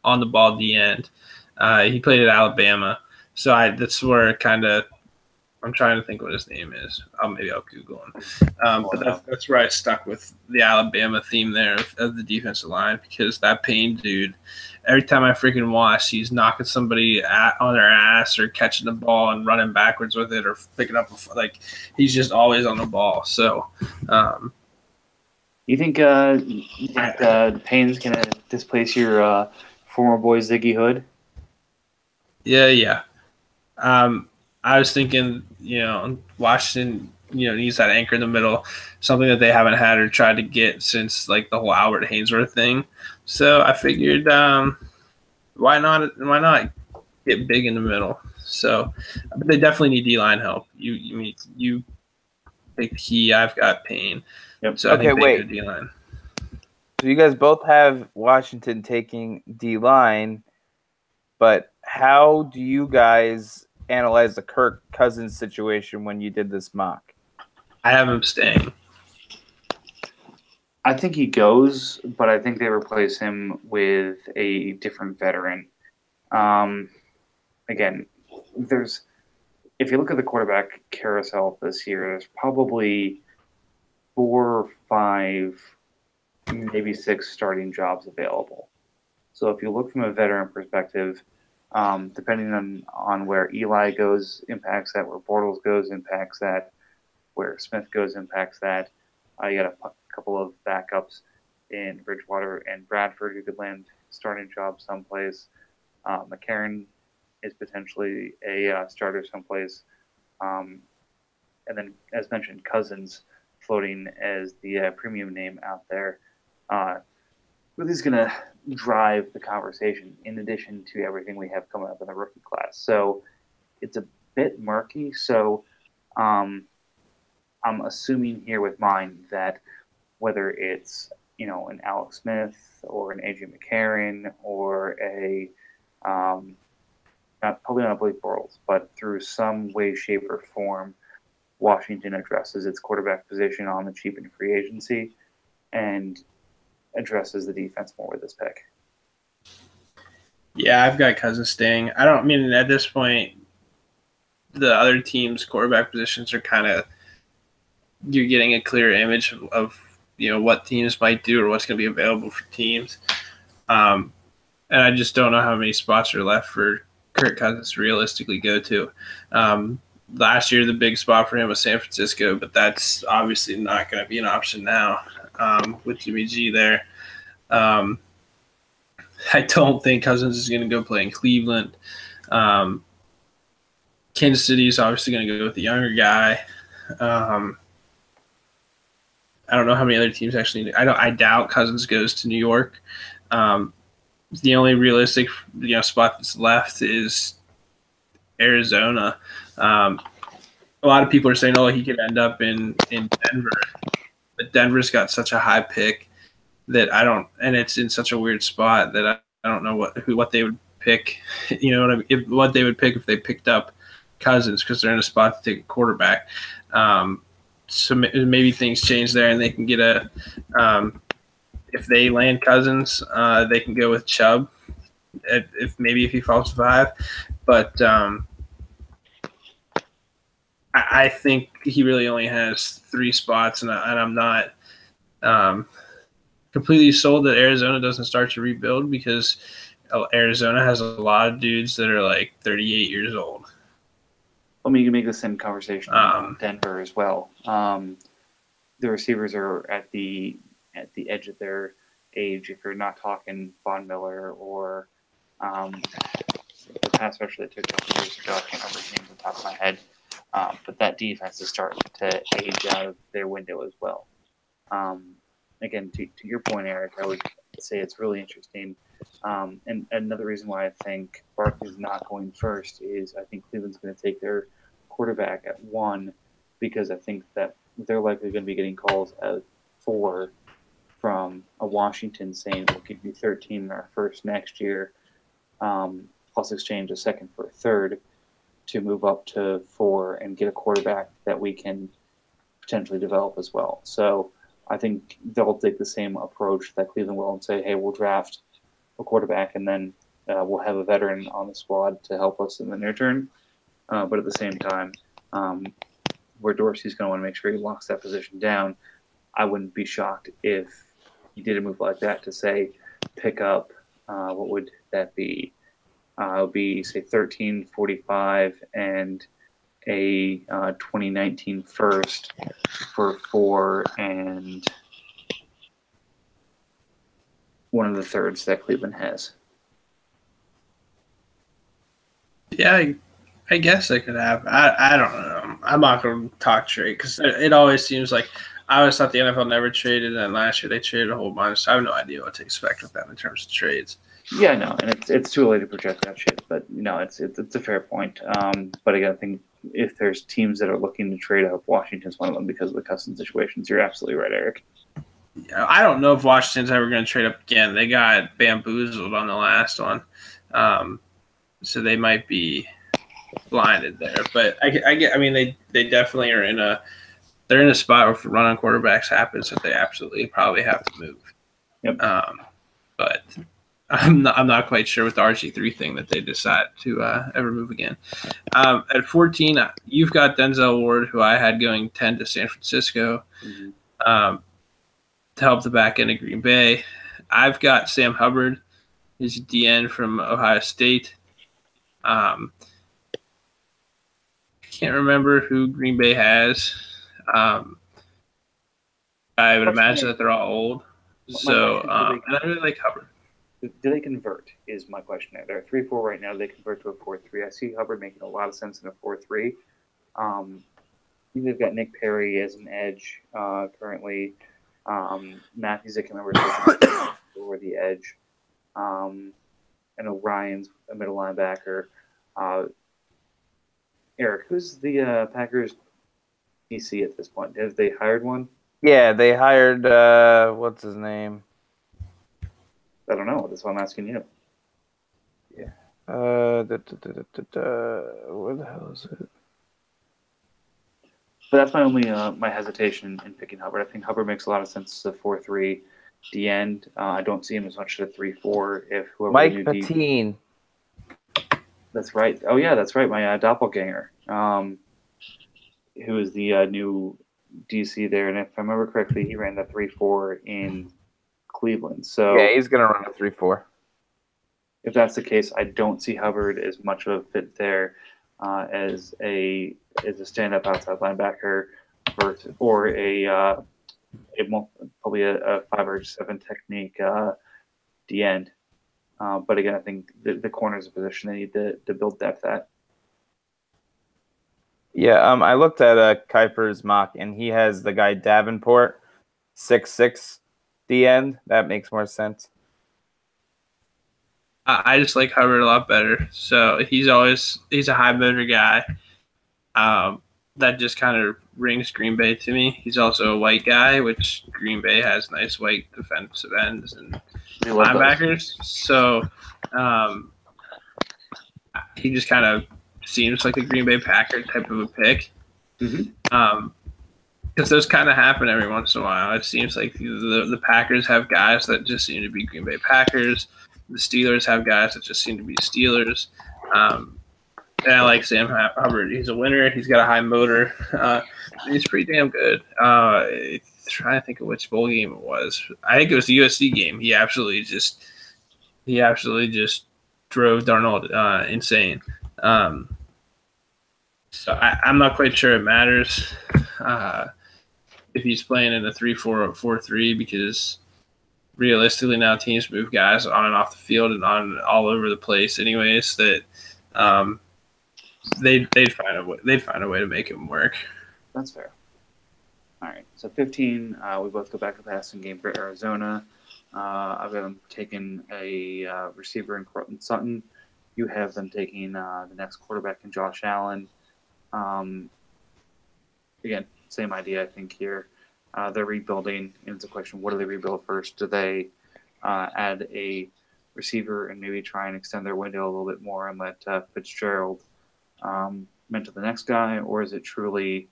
on the ball DN. He played at Alabama, so that's where kind of I'm trying to think what his name is. Maybe I'll Google him. But that's where I stuck with the Alabama theme there of the defensive line, because that Payne dude, every time I freaking watch, he's knocking somebody on their ass or catching the ball and running backwards with it, or picking up he's just always on the ball. So,
you think Payne's gonna displace your former boy Ziggy Hood?
Yeah. I was thinking, Washington, needs that anchor in the middle, something that they haven't had or tried to get since like the whole Albert Hainsworth thing. So I figured, why not get big in the middle? So, but they definitely need D-line help. You take the key. I've got Payne.
Yep.
So I think they go D-line.
So you guys both have Washington taking D-line, but how do you guys analyze the Kirk Cousins situation when you did this mock?
I have him staying.
I think he goes, but I think they replace him with a different veteran. Again, if you look at the quarterback carousel this year, there's probably 4 or 5, maybe 6 starting jobs available. So if you look from a veteran perspective, depending on where Eli goes, impacts that. Where Bortles goes, impacts that. Where Smith goes, impacts that. You got a couple of backups in Bridgewater and Bradford who could land starting jobs someplace. McCarron is potentially a starter someplace. And then, as mentioned, Cousins floating as the premium name out there. Really is going to drive the conversation in addition to everything we have coming up in the rookie class. So it's a bit murky. So I'm assuming here with mine that whether it's, an Alex Smith or an AJ McCarron or probably not Blake Bortles, but through some way, shape, or form, Washington addresses its quarterback position on the cheap in free agency and addresses the defense more with this pick.
Yeah, I've got Cousins staying. At this point, the other team's quarterback positions are kind of, you're getting a clear image of what teams might do or what's going to be available for teams. And I just don't know how many spots are left for Kirk Cousins to realistically go to. last year the big spot for him was San Francisco, but that's obviously not going to be an option now with Jimmy G there. I don't think Cousins is going to go play in Cleveland. Kansas City is obviously going to go with the younger guy. I don't know how many other teams actually. I doubt Cousins goes to New York. The only realistic spot that's left is Arizona. A lot of people are saying, "Oh, he could end up in Denver," but Denver's got such a high pick that I don't, and it's in such a weird spot that I don't know what they would pick. You know what I mean? What they would pick if they picked up Cousins, because they're in a spot to take a quarterback. So maybe things change there, and they can get a. If they land Cousins, they can go with Chubb. If he falls to 5, but I think he really only has 3 spots, and I'm not completely sold that Arizona doesn't start to rebuild, because Arizona has a lot of dudes that are like 38 years old.
I mean, you can make the same conversation in Denver as well. The receivers are at the edge of their age. If you're not talking Von Miller or the pass rusher that took a couple years ago, I can't remember his name off the top of my head. But that defense is starting to age out of their window as well. Again, to your point, Eric, I would say it's really interesting. And another reason why I think Barkley's not going first is I think Cleveland's going to take their quarterback at 1, because I think that they're likely going to be getting calls at 4 from a Washington saying we'll give you 13 in our first next year, plus exchange a second for a third to move up to 4 and get a quarterback that we can potentially develop as well. So I think they'll take the same approach that Cleveland will and say, hey, we'll draft a quarterback and then we'll have a veteran on the squad to help us in the near term. But at the same time, where Dorsey's going to want to make sure he locks that position down, I wouldn't be shocked if he did a move like that to say pick up, what would that be? It would be, say, 13.45 and a 2019 first for 4 and one of the thirds that Cleveland has.
Yeah, I guess I could have. I don't know. I'm not going to talk trade, because it always seems like I always thought the NFL never traded, and last year they traded a whole bunch. So I have no idea what to expect with them in terms of trades.
Yeah, no, and it's too early to project that shit. But it's a fair point. But again, I think if there's teams that are looking to trade up, Washington's one of them because of the Cousins situations. You're absolutely right, Eric.
Yeah, I don't know if Washington's ever going to trade up again. They got bamboozled on the last one, so they might be blinded there. But I mean, they definitely are in a spot where if run on quarterbacks happens, that they absolutely probably have to move.
Yep.
But I'm not quite sure with the RG3 thing that they decide to ever move again. At 14, you've got Denzel Ward, who I had going 10 to San Francisco, to help the back end of Green Bay. I've got Sam Hubbard, he's a DN from Ohio State. I can't remember who Green Bay has. I would imagine that they're all old. So, and I really like Hubbard.
Do they convert is my question there. They're 3-4 right now. They convert to a 4-3. I see Hubbard making a lot of sense in a 4-3. They've got Nick Perry as an edge currently. Matthews, I can remember over the edge. And O'Rien's a middle linebacker. Eric, who's the Packers DC at this point? Have they hired one?
Yeah, they hired what's his name?
I don't know. That's why I'm asking you.
Yeah. Where the hell is it?
But that's my only my hesitation in picking Hubbard. I think Hubbard makes a lot of sense as a 4-3 D end. I don't see him as much as a 3-4 if whoever
Mike Patine.
That's right. Oh yeah, that's right. My doppelganger, who is the new DC there, and if I remember correctly, he ran the 3-4 in Cleveland. So
yeah, he's gonna run a 3-4.
If that's the case, I don't see Hubbard as much of a fit there. as a stand-up outside linebacker or probably a 5 or 7 technique D end. But again, I think the corner is a position they need to build depth at.
Yeah, I looked at Kuiper's mock, and he has the guy Davenport, 6'6", D end. That makes more sense.
I just like Hubbard a lot better. So he's a high motor guy. That just kind of rings Green Bay to me. He's also a white guy, which Green Bay has nice white defensive ends and linebackers. So he just kind of seems like a Green Bay Packer type of a pick.
Mm-hmm.
Because those kind of happen every once in a while. It seems like the Packers have guys that just seem to be Green Bay Packers. The Steelers have guys that just seem to be Steelers. And I like Sam Hubbard. He's a winner. He's got a high motor. He's pretty damn good. Trying to think of which bowl game it was. I think it was the USC game. He absolutely just drove Darnold insane. So I'm not quite sure it matters if he's playing in a 3-4 or 4-3 because realistically now teams move guys on and off the field and on all over the place anyways that they'd find a way to make him work.
That's fair. All right, so 15, we both go back to the passing game for Arizona. I've got them taking a receiver in Cortland Sutton. You have them taking the next quarterback in Josh Allen. Again, same idea, I think, here. They're rebuilding, and it's a question, what do they rebuild first? Do they add a receiver and maybe try and extend their window a little bit more and let Fitzgerald mentor the next guy? Or is it truly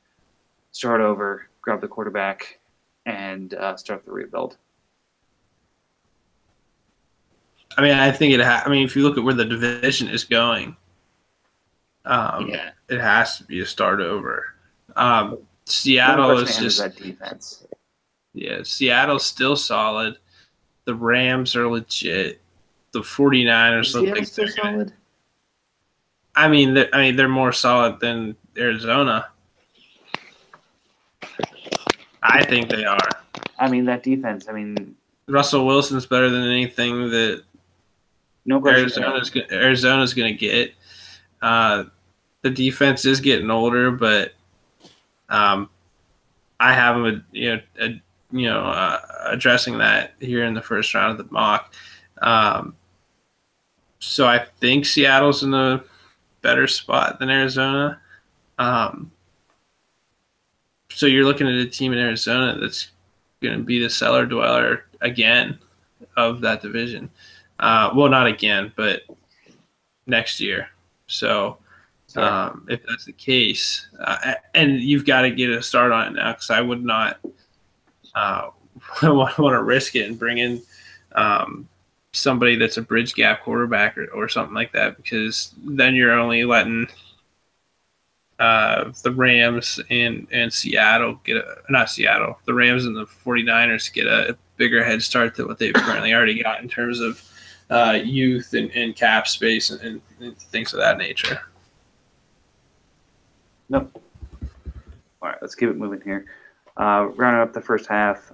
start over, grab the quarterback, and start the rebuild?
I mean, I think if you look at where the division is going, it has to be a start over. Seattle is just
that defense.
Yeah, Seattle's still solid. The Rams are legit. The 49ers look like they're solid. I mean, they're more solid than Arizona. I think they are.
I mean, that defense.
Russell Wilson's better than anything that Arizona's going to get. The defense is getting older, but I have them, addressing that here in the first round of the mock. So I think Seattle's in a better spot than Arizona. So you're looking at a team in Arizona that's going to be the cellar dweller again of that division. Well, not again, but next year. So if that's the case, and you've got to get a start on it now, because I would not want to risk it and bring in somebody that's a bridge gap quarterback or something like that, because then you're only letting the Rams and Seattle the Rams and the 49ers get a bigger head start than what they've currently already got in terms of youth and cap space and things of that nature.
Nope. All right, let's keep it moving here. Rounding up the first half,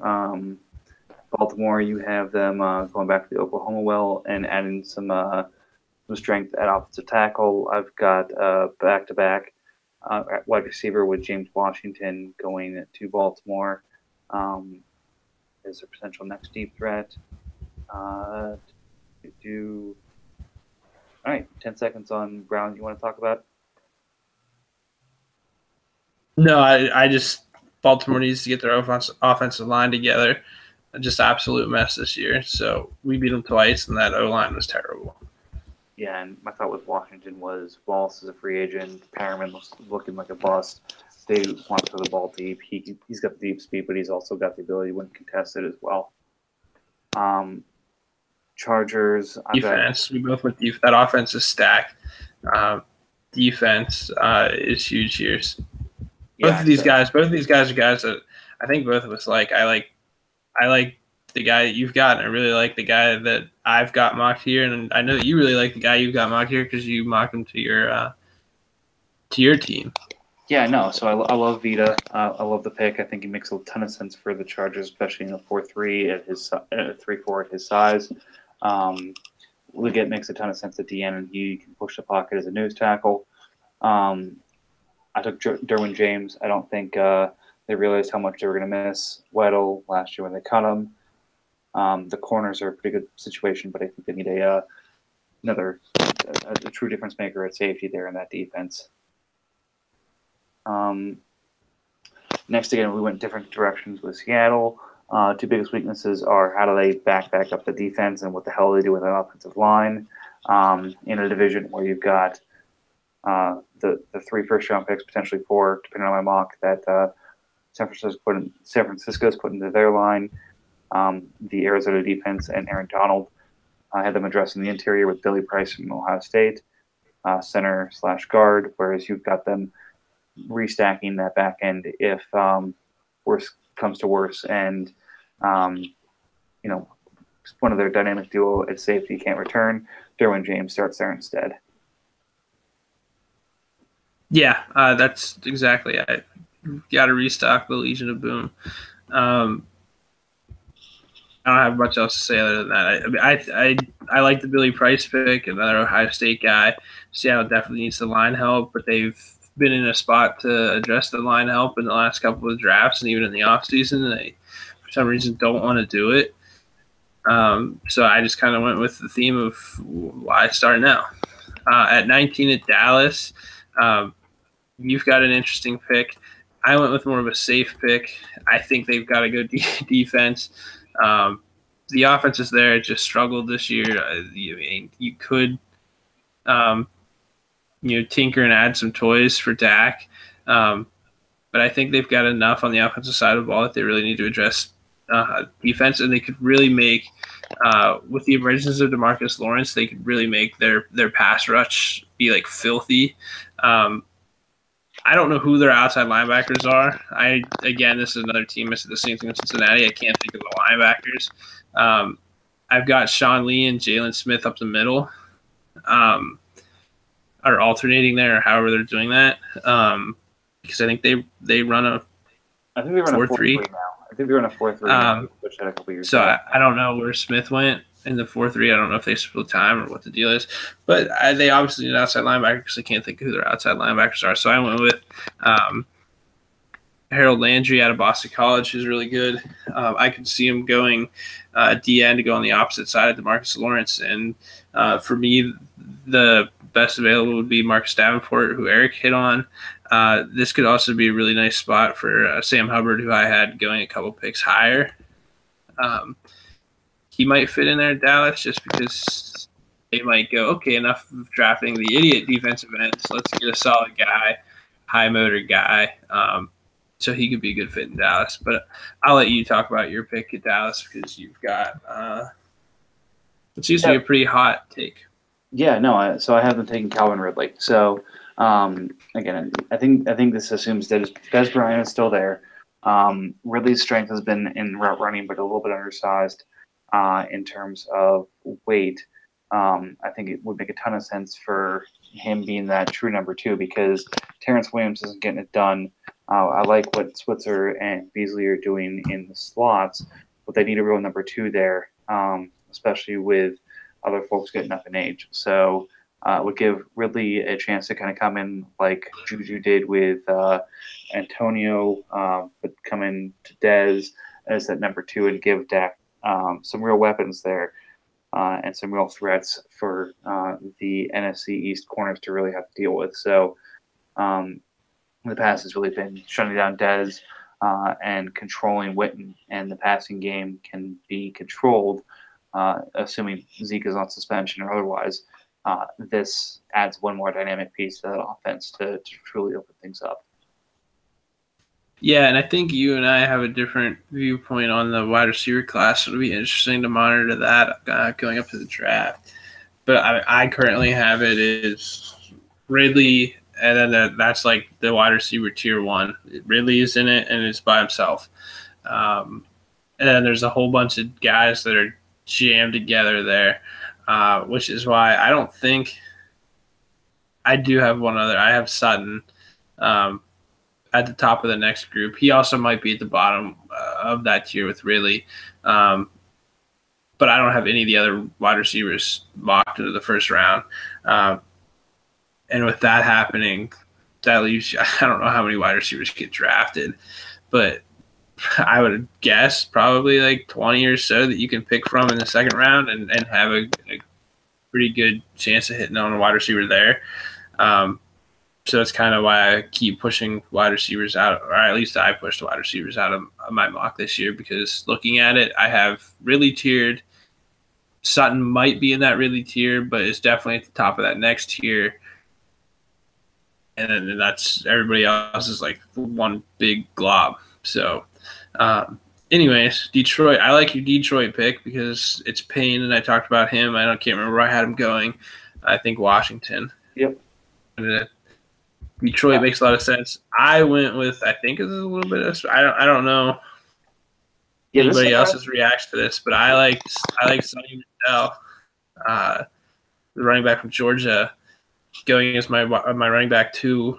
Baltimore, you have them going back to the Oklahoma well and adding some strength at offensive tackle. I've got back-to-back at wide receiver with James Washington going to Baltimore as a potential next deep threat. All right, 10 seconds on Brown. You want to talk about?
No, I just Baltimore needs to get their offensive line together. Just absolute mess this year. So we beat them twice, and that O-line was terrible.
Yeah, and my thought with Washington was Wallace is a free agent. Perriman was looking like a bust. They want to throw the ball deep. He's got the deep speed, but he's also got the ability to win contested as well. Chargers.
Defense. We both went defense. That offense is stacked. Defense is huge here. Both of these guys are guys that I think both of us like. I like the guy that you've got, and I really like the guy that I've got mocked here, and I know that you really like the guy you've got mocked here because you mocked him to to your team.
Yeah, no. So I love Vita. I love the pick. I think he makes a ton of sense for the Chargers, especially in a 4-3 at his 3-4 at his size. Liggett makes a ton of sense at the end, and he can push the pocket as a nose tackle. I took Derwin James. I don't think they realized how much they were going to miss Weddle last year when they cut him. The corners are a pretty good situation, but I think they need another true difference maker at safety there in that defense. Next, again, we went different directions with Seattle. Two biggest weaknesses are how do they back up the defense and what the hell they do with an offensive line in a division where you've got the 3 first-round picks, potentially 4, depending on my mock, that San Francisco's put into their line. The Arizona defense and Aaron Donald had them addressing the interior with Billy Price from Ohio State, center/guard, whereas you've got them restacking that back end if worse comes to worse, and one of their dynamic duo at safety can't return. Derwin James starts there instead.
Yeah, that's exactly it. Got to restock the Legion of Boom. I don't have much else to say other than that. I like the Billy Price pick, another Ohio State guy. Seattle definitely needs the line help, but they've been in a spot to address the line help in the last couple of drafts and even in the offseason. They, for some reason, don't want to do it. So I just kind of went with the theme of why start now. At 19 at Dallas, you've got an interesting pick. I went with more of a safe pick. I think they've got a good defense. The offense is there. It just struggled this year. You could tinker and add some toys for Dak. But I think they've got enough on the offensive side of the ball that they really need to address defense, and they could really make, with the emergence of DeMarcus Lawrence, they could really make their pass rush be like filthy. I don't know who their outside linebackers are. This is another team. This is the same thing with Cincinnati. I can't think of the linebackers. I've got Sean Lee and Jalen Smith up the middle, are alternating there, or however they're doing that. Because I think they run a 4-3
now. I think they run a 4-3. Which had a couple years.
So I don't know where Smith went in the 4-3. I don't know if they split time or what the deal is, but they obviously need an outside linebacker because I can't think of who their outside linebackers are. So I went with Harold Landry out of Boston College, who's really good. I could see him going DN to go on the opposite side of DeMarcus Lawrence, and for me, the best available would be Marcus Davenport, who Eric hit on. This could also be a really nice spot for Sam Hubbard, who I had going a couple picks higher. He might fit in there at Dallas just because they might go, okay, enough of drafting the idiot defensive ends. Let's get a solid guy, high motor guy. So he could be a good fit in Dallas. But I'll let you talk about your pick at Dallas because you've got it seems to be a pretty hot take.
Yeah, no. So I have them taking Calvin Ridley. So again, I think this assumes that Des Bryant is still there. Ridley's strength has been in route running, but a little bit undersized in terms of weight. I think it would make a ton of sense for him being that true number 2 because Terrence Williams isn't getting it done. I like what Switzer and Beasley are doing in the slots, but they need a real number 2 there, especially with other folks getting up in age. So it would give Ridley a chance to kind of come in like Juju did with Antonio, but come in to Dez as that number 2 and give Dak some real weapons there and some real threats for the NFC East corners to really have to deal with. So the past has really been shutting down Dez and controlling Witten, and the passing game can be controlled, assuming Zeke is on suspension or otherwise. This adds one more dynamic piece to that offense to truly open things up.
Yeah, and I think you and I have a different viewpoint on the wide receiver class. It'll be interesting to monitor that going up to the draft. But I currently have it as Ridley, and then that's like the wide receiver tier 1. Ridley is in it, and it's by himself. And then there's a whole bunch of guys that are jammed together there, which is why I don't think I do have one other. I have Sutton at the top of the next group. He also might be at the bottom of that tier with Ridley. But I don't have any of the other wide receivers mocked into the first round. And with that happening, that leaves you, I don't know how many wide receivers get drafted, but I would guess probably like 20 or so that you can pick from in the second round and have a pretty good chance of hitting on a wide receiver there. So that's kind of why I keep pushing wide receivers out, or at least I pushed wide receivers out of my mock this year, because looking at it, I have really tiered. Sutton might be in that really tier, but it's definitely at the top of that next tier. And then that's everybody else is like one big glob. So, anyways, Detroit. I like your Detroit pick because it's Payne, and I talked about him. Can't remember where I had him going. I think Washington.
Yep.
Detroit makes a lot of sense. I went with, I think it's a little bit of, I don't know anybody else's reaction to this, but I like Sonny Michel, the running back from Georgia, going as my running back 2.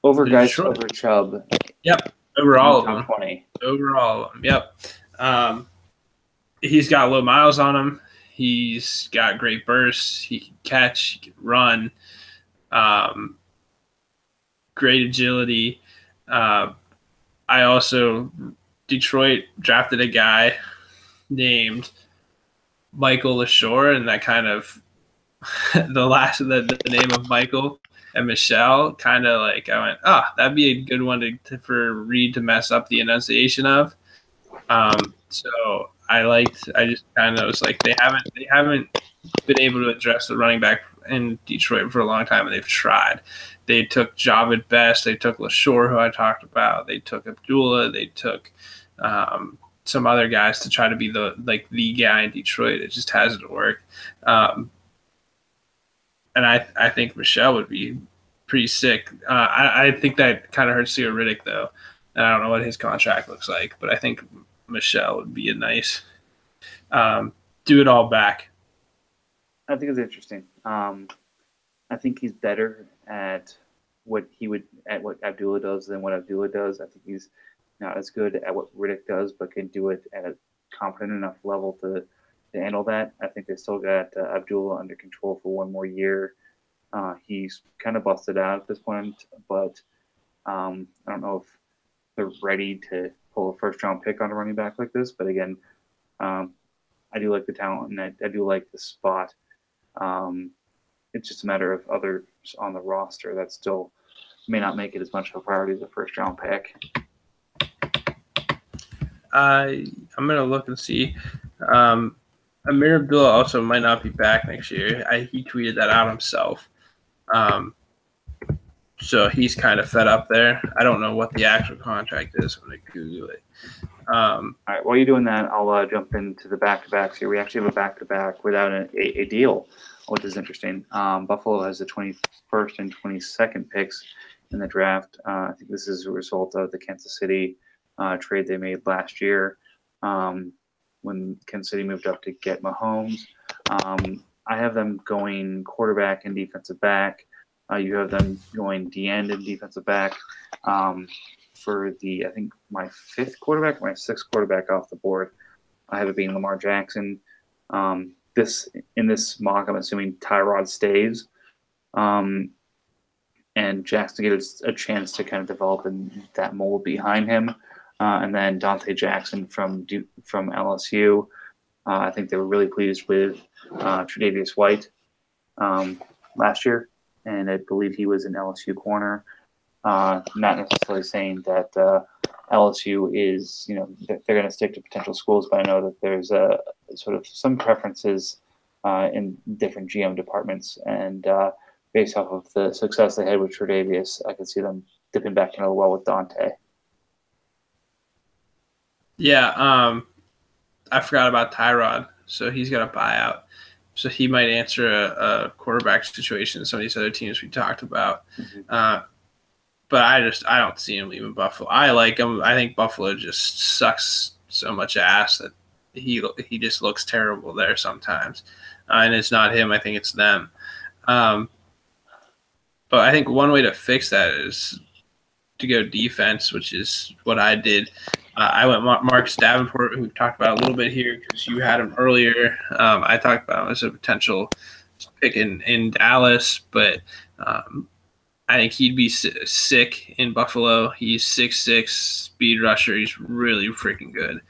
Over guys over Chubb.
Yep, over all of them.
20.
Over all of them. Yep. He's got low miles on him. He's got great bursts. He can catch. He can run. Great agility. I also, Detroit drafted a guy named Michael LaShore, and that kind of the name of Michael and Michelle kind of like, I went, that'd be a good one for Reed to mess up the enunciation of. So I just kind of was like, they haven't been able to address the running back in Detroit for a long time, and they've tried. They took Javid Best, they took LaShore, who I talked about, they took Abdullah, they took some other guys to try to be the guy in Detroit. It just hasn't worked. And I think Michelle would be pretty sick. I think that kind of hurts Theo Riddick, though. And I don't know what his contract looks like, but I think Michelle would be a nice do it all back.
I think it's interesting. I think he's better at what Abdullah does than what Abdullah does. I think he's not as good at what Riddick does, but can do it at a confident enough level to handle that. I think they still got Abdullah under control for one more year. He's kind of busted out at this point, but I don't know if they're ready to pull a first-round pick on a running back like this. But again, I do like the talent, and I do like the spot. It's just a matter of others on the roster that still may not make it as much of a priority as a first-round pick.
I'm going to look and see. Amir Abdullah also might not be back next year. He tweeted that out himself. So he's kind of fed up there. I don't know what the actual contract is. I'm going to Google it.
All right, while you're doing that, I'll jump into the back-to-backs here. We actually have a back-to-back without a deal, which is interesting. Buffalo has the 21st and 22nd picks in the draft. I think this is a result of the Kansas City trade they made last year when Kansas City moved up to get Mahomes. I have them going quarterback and defensive back. You have them going D-end and defensive back. For I think my 5th quarterback, my 6th quarterback off the board, I have it being Lamar Jackson. In this mock, I'm assuming Tyrod stays, and Jackson gets a chance to kind of develop in that mold behind him, and then Dante Jackson from LSU. I think they were really pleased with Tre'Davious White last year, and I believe he was an LSU corner. Not necessarily saying that LSU is, they're going to stick to potential schools, but I know that there's sort of some preferences in different GM departments, and based off of the success they had with Tre'Davious, I could see them dipping back into the well with Dante.
Yeah, I forgot about Tyrod, so he's got a buyout. So he might answer a quarterback situation in some of these other teams we talked about. Mm-hmm. But I don't see him leaving Buffalo. I like him. I think Buffalo just sucks so much ass that he just looks terrible there sometimes. And it's not him. I think it's them. But I think one way to fix that is to go defense, which is what I did. I went Marcus Davenport, who we talked about a little bit here because you had him earlier. I talked about him as a potential pick in Dallas, but I think he'd be sick in Buffalo. He's 6'6", speed rusher. He's really freaking good.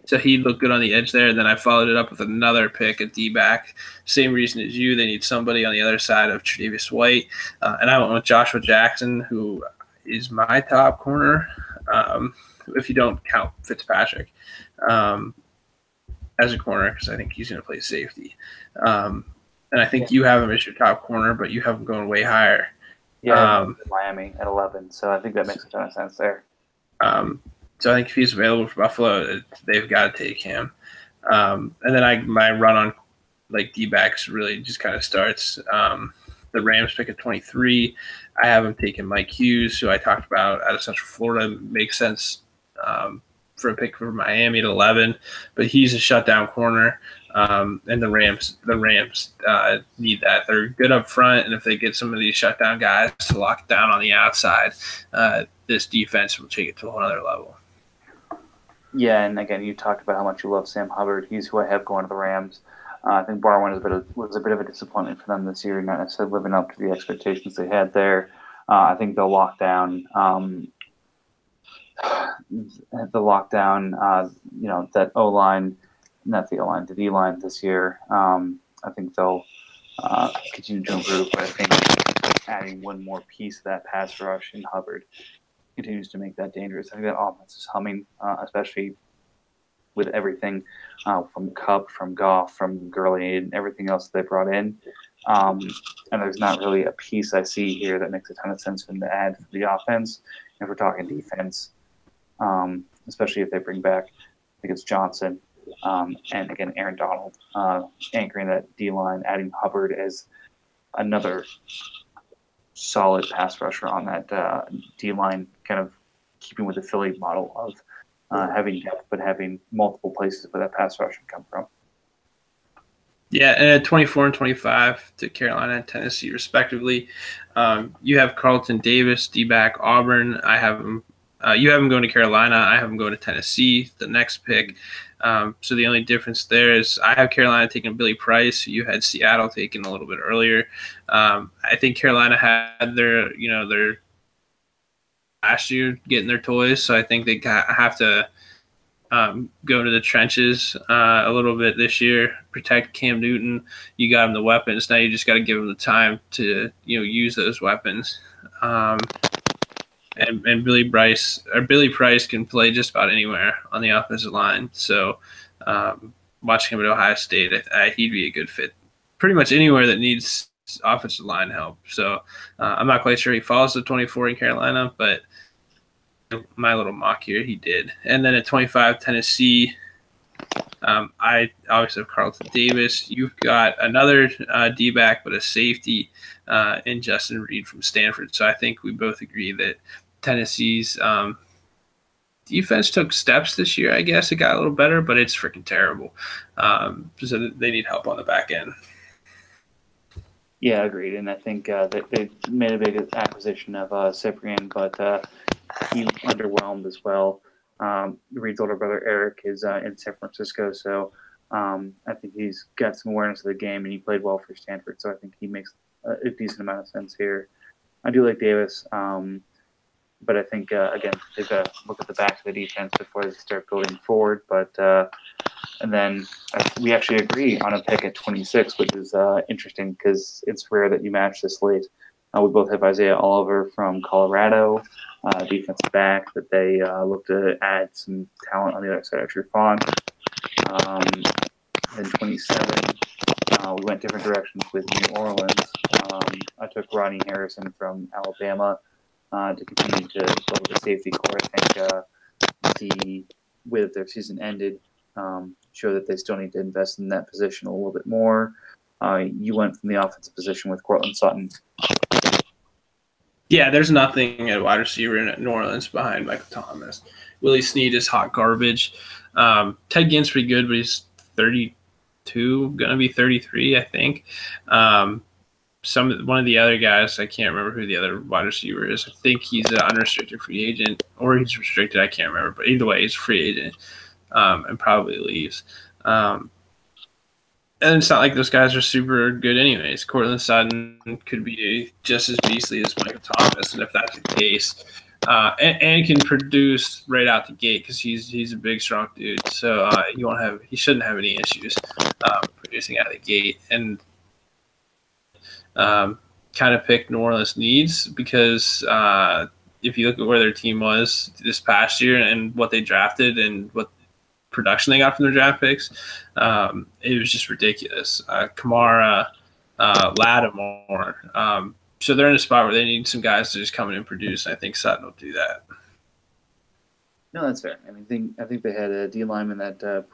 So he'd look good on the edge there. Then I followed it up with another pick, a D-back. Same reason as you. They need somebody on the other side of Tre'Davious White. And I went with Joshua Jackson, who is my top corner, if you don't count Fitzpatrick as a corner, because I think he's going to play safety. And I think you have him as your top corner, but you have him going way higher.
Yeah, Miami at 11, so I think that makes a ton of sense there.
So I think if he's available for Buffalo, they've got to take him. And then my run on like D-backs really just kind of starts. The Rams pick at 23. I have them taking Mike Hughes, who I talked about out of Central Florida. Makes sense for a pick for Miami at 11, but he's a shutdown corner. And the Rams need that. They're good up front, and if they get some of these shutdown guys to lock down on the outside, this defense will take it to another level.
Yeah, and again, you talked about how much you love Sam Hubbard. He's who I have going to the Rams. I think Barwin was a bit of a disappointment for them this year, not necessarily living up to the expectations they had there. I think they'll lock down that O-line, not the O-line, the D-line this year. I think they'll continue to improve, but I think adding one more piece of that pass rush in Hubbard continues to make that dangerous. I think that offense is humming, especially with everything from Cup, from Goff, from Gurley, and everything else they brought in. And there's not really a piece I see here that makes a ton of sense for them to add for the offense. If we're talking defense, especially if they bring back, I think it's Johnson, and again, Aaron Donald anchoring that D-line, adding Hubbard as another solid pass rusher on that D-line, kind of keeping with the Philly model of having depth but having multiple places where that pass rush can come from.
Yeah, and at 24 and 25 to Carolina and Tennessee, respectively. You have Carlton Davis, D-back, Auburn. I have him. You have him going to Carolina. I have him going to Tennessee, the next pick. So the only difference there is I have Carolina taking Billy Price. You had Seattle taken a little bit earlier. I think Carolina had their last year getting their toys, so I think they have to go to the trenches a little bit this year, protect Cam Newton. You got him the weapons. Now you just got to give him the time to use those weapons. And Billy Price can play just about anywhere on the offensive line. So watching him at Ohio State, he'd be a good fit pretty much anywhere that needs offensive line help. So I'm not quite sure he falls to 24 in Carolina, but my little mock here, he did. And then at 25, Tennessee, I obviously have Carlton Davis. You've got another D-back, but a safety in Justin Reed from Stanford. So I think we both agree that Tennessee's defense took steps this year. I guess it got a little better, but it's freaking terrible. So they need help on the back end.
Yeah, agreed. And I think that they made a big acquisition of Cyprian, but he underwhelmed as well. Reed's older brother Eric is in San Francisco, so I think he's got some awareness of the game, and he played well for Stanford. So I think he makes a decent amount of sense here. I do like Davis, but I think again they've got to look at the back of the defense before they start going forward. But and then we actually agree on a pick at 26, which is interesting because it's rare that you match this late. We both have Isaiah Oliver from Colorado, defensive back, that they look to add some talent on the other side of Trufant. Then 27, we went different directions with New Orleans. I took Rodney Harrison from Alabama to continue to build the safety core. I think with their season ended, show that they still need to invest in that position a little bit more. You went from the offensive position with Cortland Sutton.
Yeah, there's nothing at wide receiver in New Orleans behind Michael Thomas. Willie Snead is hot garbage. Ted Ginn's pretty good, but he's 32, going to be 33, I think. one of the other guys, I can't remember who the other wide receiver is. I think he's an unrestricted free agent, or he's restricted. I can't remember, but either way, he's a free agent, and probably leaves. And it's not like those guys are super good anyways. Cortland Sutton could be just as beastly as Michael Thomas, and if that's the case, and can produce right out the gate because he's a big, strong dude. So he shouldn't have any issues producing out of the gate. And kind of pick New Orleans needs because if you look at where their team was this past year and what they drafted and what production they got from their draft picks, it was just ridiculous. Kamara, Lattimore. So they're in a spot where they need some guys to just come in and produce. And I think Sutton will do that.
No, that's fair. I mean, I think they had a D lineman that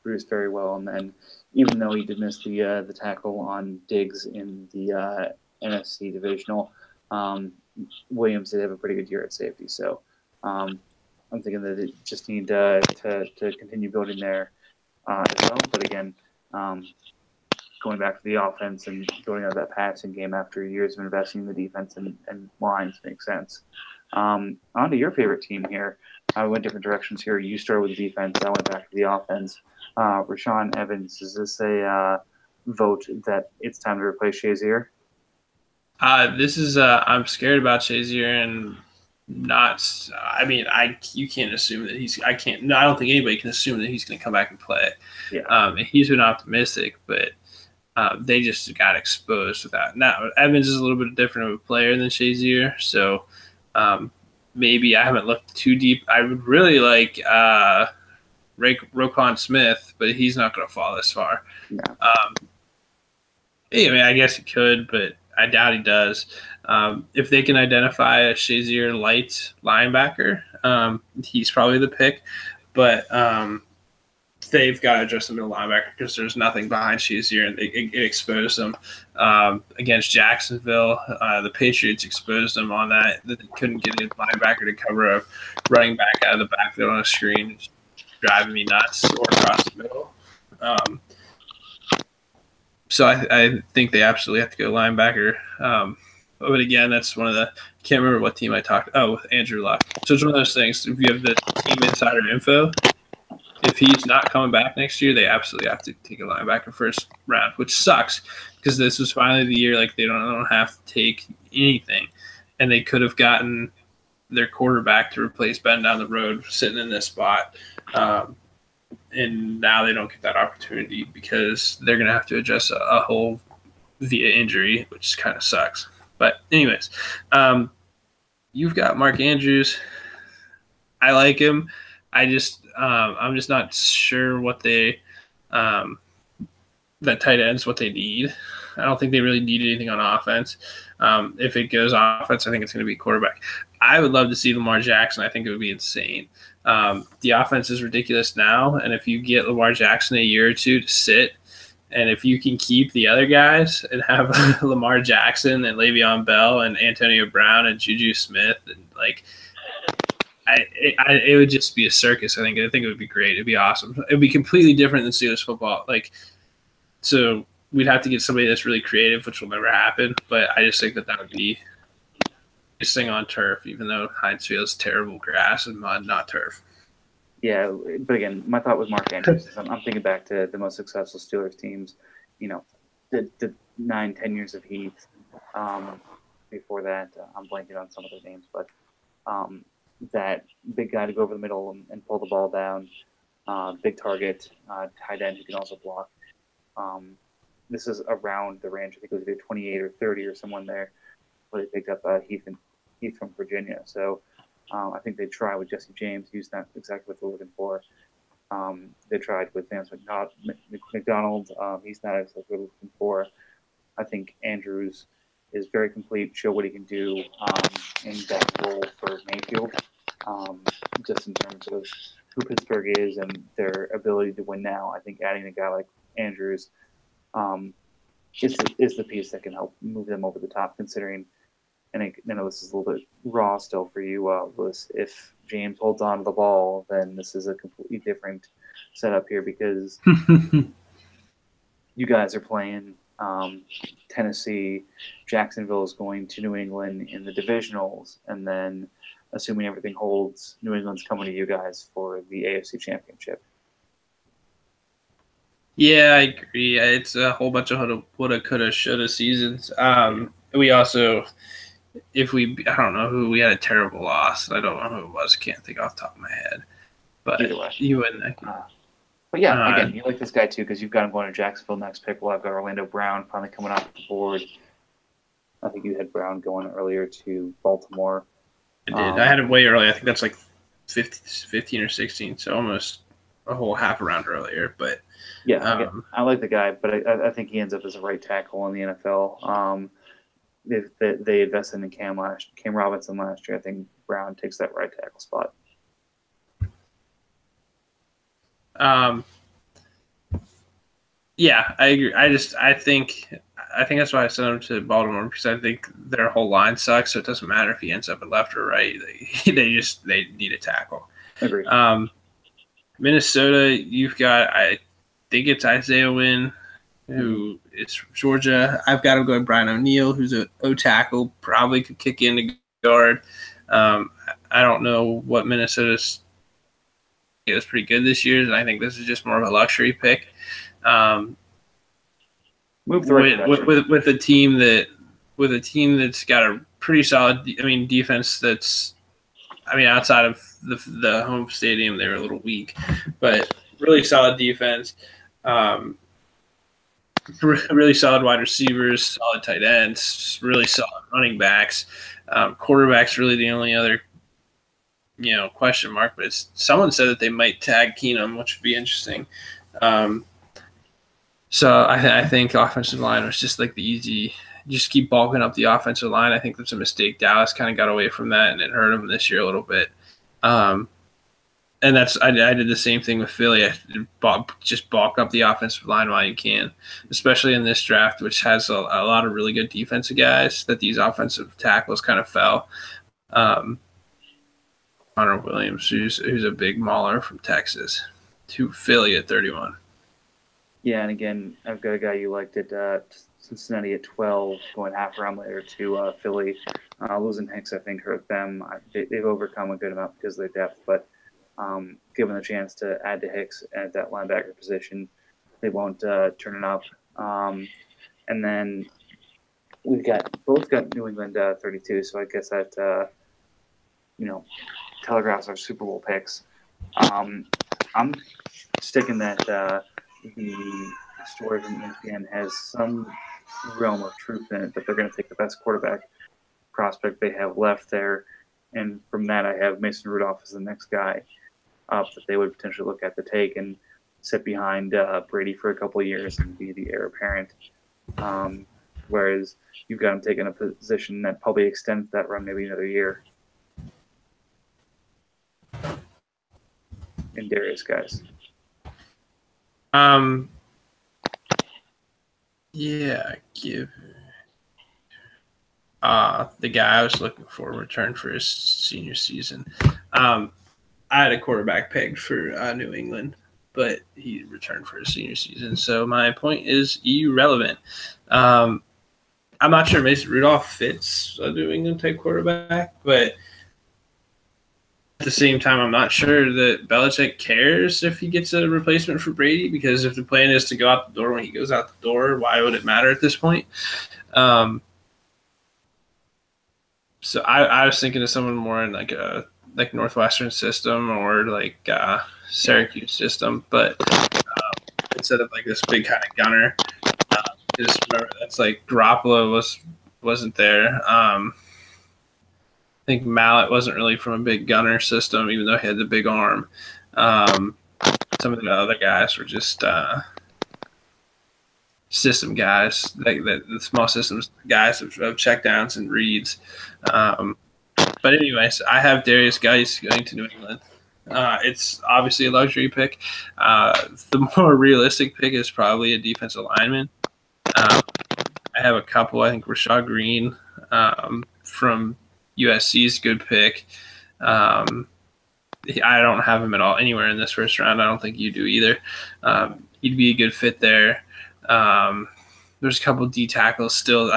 produced very well, and then even though he did miss the tackle on Diggs in the NFC divisional, Williams did have a pretty good year at safety. So I'm thinking that they just need to continue building there as well. But again, going back to the offense and building out that passing game after years of investing in the defense and lines makes sense. On to your favorite team here. I went different directions here. You started with the defense. I went back to the offense. Rashaan Evans, is this a vote that it's time to replace Shazier?
This is I'm scared about Shazier and not. I mean, you can't assume that he's. I can't. No, I don't think anybody can assume that he's going to come back and play.
Yeah.
He's been optimistic, but they just got exposed with that. Now Evans is a little bit different of a player than Shazier, so maybe I haven't looked too deep. I would really like Roquan Smith, but he's not going to fall this far.
No.
I mean, I guess he could, but I doubt he does. If they can identify a Shazier light linebacker, he's probably the pick. But they've got to address the middle linebacker because there's nothing behind Shazier, and it exposed them against Jacksonville. The Patriots exposed them on that. They couldn't get a linebacker to cover a running back out of the backfield on a screen. It's driving me nuts, or across the middle. So I think they absolutely have to go linebacker. But again, that's one of the – I can't remember what team I talked – with Andrew Luck. So it's one of those things. If you have the team insider info, if he's not coming back next year, they absolutely have to take a linebacker first round, which sucks because this was finally the year like they don't have to take anything. And they could have gotten their quarterback to replace Ben down the road sitting in this spot. And now they don't get that opportunity because they're going to have to address a hole via injury, which kind of sucks. But anyways, you've got Mark Andrews. I like him. I'm just not sure what that tight end's what they need. I don't think they really need anything on offense. If it goes offense, I think it's going to be quarterback. I would love to see Lamar Jackson. I think it would be insane. The offense is ridiculous now, and if you get Lamar Jackson a year or two to sit, and if you can keep the other guys and have Lamar Jackson and Le'Veon Bell and Antonio Brown and Juju Smith, and it would just be a circus. I think it would be great. It'd be awesome. It'd be completely different than Steelers football. So we'd have to get somebody that's really creative, which will never happen. But I just think that would be this thing on turf, even though Heinz Field is terrible grass and mud, not turf.
Yeah, but again, my thought with Mark Andrews is I'm thinking back to the most successful Steelers teams, the 9-10 years of Heath. Before that, I'm blanking on some of their names, but that big guy to go over the middle and pull the ball down, big target, tight end who can also block. This is around the range. I think it was either 28 or 30 or someone there where they picked up Heath from Virginia. So I think they tried with Jesse James. He's not exactly what they're looking for. They tried with Vance McDonald. He's not exactly what they're looking for. I think Andrews is very complete, show what he can do in that role for Mayfield, just in terms of who Pittsburgh is and their ability to win now. I think adding a guy like Andrews is the piece that can help move them over the top, considering, and I know this is a little bit raw still for you, Lewis, if James holds on to the ball, then this is a completely different setup here because you guys are playing Tennessee, Jacksonville is going to New England in the divisionals, and then assuming everything holds, New England's coming to you guys for the AFC Championship.
Yeah, I agree. It's a whole bunch of woulda, coulda, shoulda seasons. We also, I don't know who, we had a terrible loss. I don't know who it was. Can't think off the top of my head. But
Either way.
you and
But yeah, again, you like this guy too because you've got him going to Jacksonville next pick. Well, I've got Orlando Brown finally coming off the board. I think you had Brown going earlier to Baltimore.
I did. I had him way early. I think that's like 15 or 16, so almost a whole half a round earlier. But
yeah, I like the guy, but I think he ends up as a right tackle in the NFL. They invested in Cam Robinson last year. I think Brown takes that right tackle spot.
Yeah, I agree. I think that's why I sent him to Baltimore, because I think their whole line sucks. So it doesn't matter if he ends up at left or right. They need a tackle.
Agreed.
Minnesota, you've got, I think it's Isaiah Wynn, who is Georgia. I've got him going Brian O'Neill, who's a O tackle, probably could kick in to guard. I don't know what Minnesota's. It was pretty good this year, and I think this is just more of a luxury pick.
Move the right
with a team that's got a pretty solid, defense. Outside of the home stadium, they were a little weak, but really solid defense. Really solid wide receivers, solid tight ends, really solid running backs. Quarterback's really the only other question mark, but someone said that they might tag Keenum, which would be interesting. So I think offensive line was just like the easy, just keep bulking up the offensive line. I think that's a mistake. Dallas kind of got away from that, and it hurt them this year a little bit. And I did the same thing with Philly. Just bulk up the offensive line while you can, especially in this draft, which has a lot of really good defensive guys, that these offensive tackles kind of fell. Connor Williams, who's a big mauler from Texas, to Philly at 31.
Yeah, and again, I've got a guy you liked at Cincinnati at 12, going half round later to Philly. Losing Hicks, I think, hurt them. They've overcome a good amount because of their depth, but given the chance to add to Hicks at that linebacker position, they won't turn it up. And then we've both got New England 32, so I guess that telegraphs our Super Bowl picks. I'm sticking that the story from ESPN has some realm of truth in it, that they're going to take the best quarterback prospect they have left there, and from that I have Mason Rudolph as the next guy up that they would potentially look at to take and sit behind Brady for a couple of years and be the heir apparent. Whereas you've got him taking a position that probably extends that run maybe another year. In Darius, guys.
Give the guy I was looking for returned for his senior season. I had a quarterback pegged for New England, but he returned for his senior season. So my point is irrelevant. I'm not sure Mason Rudolph fits a New England type quarterback, but at the same time, I'm not sure that Belichick cares if he gets a replacement for Brady, because if the plan is to go out the door when he goes out the door, why would it matter at this point? So I was thinking of someone more in like a Northwestern system or like Syracuse system, but instead of like this big kind of gunner, just remember that's like Garoppolo wasn't there. I think Mallett wasn't really from a big gunner system, even though he had the big arm. Some of the other guys were just system guys, like the small systems guys of checkdowns and reads. But anyways, I have Darius Geis going to New England. It's obviously a luxury pick. The more realistic pick is probably a defensive lineman. I have a couple. I think Rashad Green from USC is a good pick. I don't have him at all anywhere in this first round. I don't think you do either. He'd be a good fit there. There's a couple D tackles still.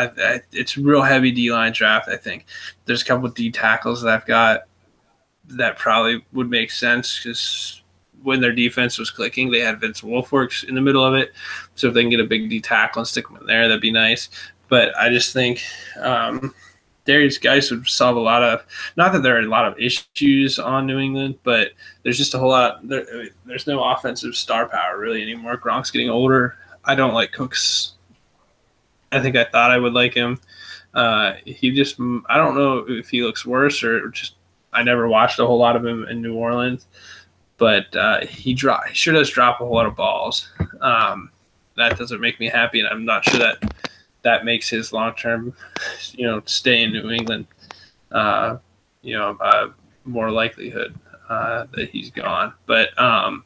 It's a real heavy D line draft. I think there's a couple D tackles that I've got that probably would make sense because when their defense was clicking, they had Vince Wilforks in the middle of it. So if they can get a big D tackle and stick him in there, that'd be nice. But I just think Darius Geis would solve a lot of – not that there are a lot of issues on New England, but there's just a whole lot – there's no offensive star power really anymore. Gronk's getting older. I don't like Cooks. I think I thought I would like him. He just – I don't know if he looks worse or just – I never watched a whole lot of him in New Orleans, but he sure does drop a whole lot of balls. That doesn't make me happy, and I'm not sure that makes his long-term, stay in New England, more likelihood that he's gone. But I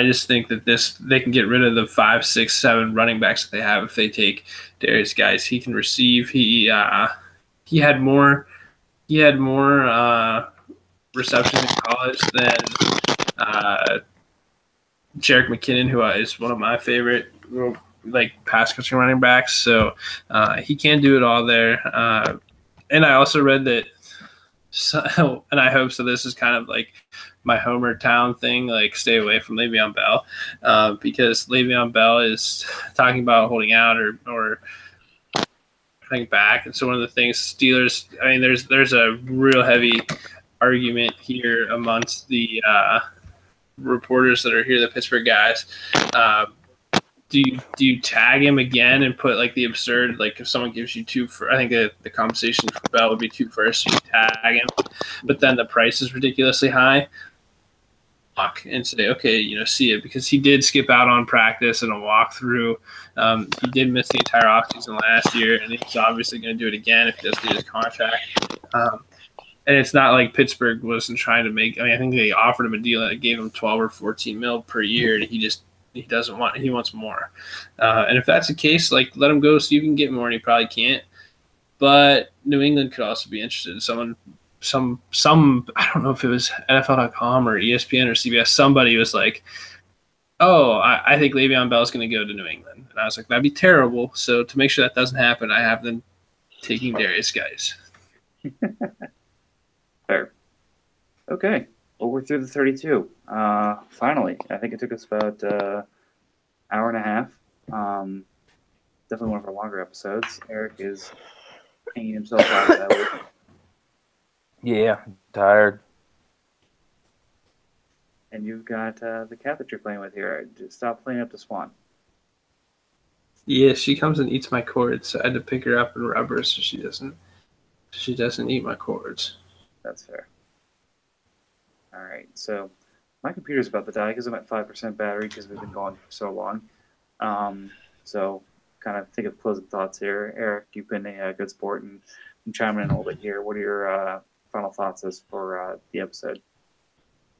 just think that they can get rid of the 5, 6, 7 running backs that they have if they take Darius Geis. He can receive. He had more receptions in college than Jerick McKinnon, who is one of my favorite pass catching running backs. So he can do it all there. And I also read that, and I hope so. This is kind of like my Homer Town thing, like stay away from Le'Veon Bell, because Le'Veon Bell is talking about holding out or coming back. And so one of the things Steelers, I mean, there's a real heavy argument here amongst the reporters that are here, the Pittsburgh guys. Do you tag him again and put like the absurd, like if someone gives you I think the compensation for Bell would be 2 firsts, you tag him, but then the price is ridiculously high, and say, okay, see it, because he did skip out on practice and a walkthrough. He did miss the entire offseason last year, and he's obviously going to do it again if he does get his contract. And it's not like Pittsburgh wasn't trying to make. I mean, I think they offered him a deal that gave him 12 or 14 mil per year, and he doesn't want. He wants more. And if that's the case, like, let him go so you can get more, and he probably can't. But New England could also be interested. Someone, I don't know if it was NFL.com or ESPN or CBS. Somebody was like, "Oh, I think Le'Veon Bell is going to go to New England," and I was like, "That'd be terrible." So to make sure that doesn't happen, I have them taking Darius Geis.
Fair. Okay. Well, we're through the 32. Finally. I think it took us about hour and a half. Definitely one of our longer episodes. Eric is hanging himself out that week.
Yeah, I'm tired.
And you've got the cat that you're playing with here. Just stop playing up the swan.
Yeah, she comes and eats my cords, so I had to pick her up and rub her so she doesn't eat my cords.
That's fair. All right, so my computer's about to die because I'm at 5% battery because we've been going for so long. So kind of think of closing thoughts here. Eric, you've been a good sport and chiming in a little bit here. What are your final thoughts as for the episode?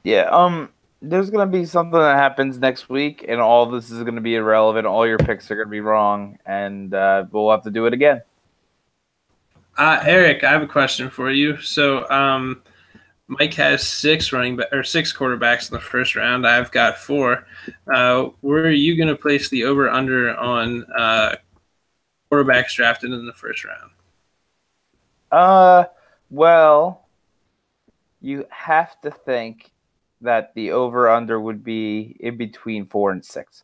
Yeah, there's going to be something that happens next week, and all this is going to be irrelevant. All your picks are going to be wrong, and we'll have to do it again.
Eric, I have a question for you. So, Mike has 6 quarterbacks in the first round. I've got 4. Where are you going to place the over/under on quarterbacks drafted in the first round?
Well, you have to think that the over/under would be in between 4 and 6.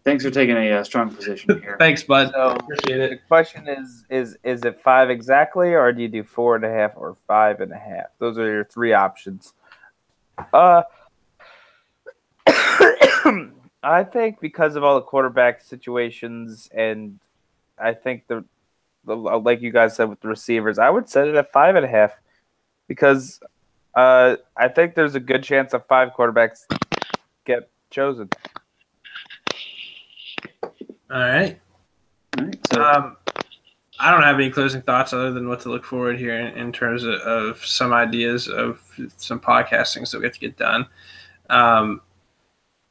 Thanks for taking a strong position here.
Thanks, bud.
So
appreciate it.
The question is it 5 exactly, or do you do 4.5 or 5.5? Those are your 3 options. I think because of all the quarterback situations, and I think the like you guys said with the receivers, I would set it at 5.5 because I think there's a good chance that 5 quarterbacks get chosen.
All right. So, I don't have any closing thoughts other than what to look forward here in terms of some ideas of some podcasting that we have to get done. I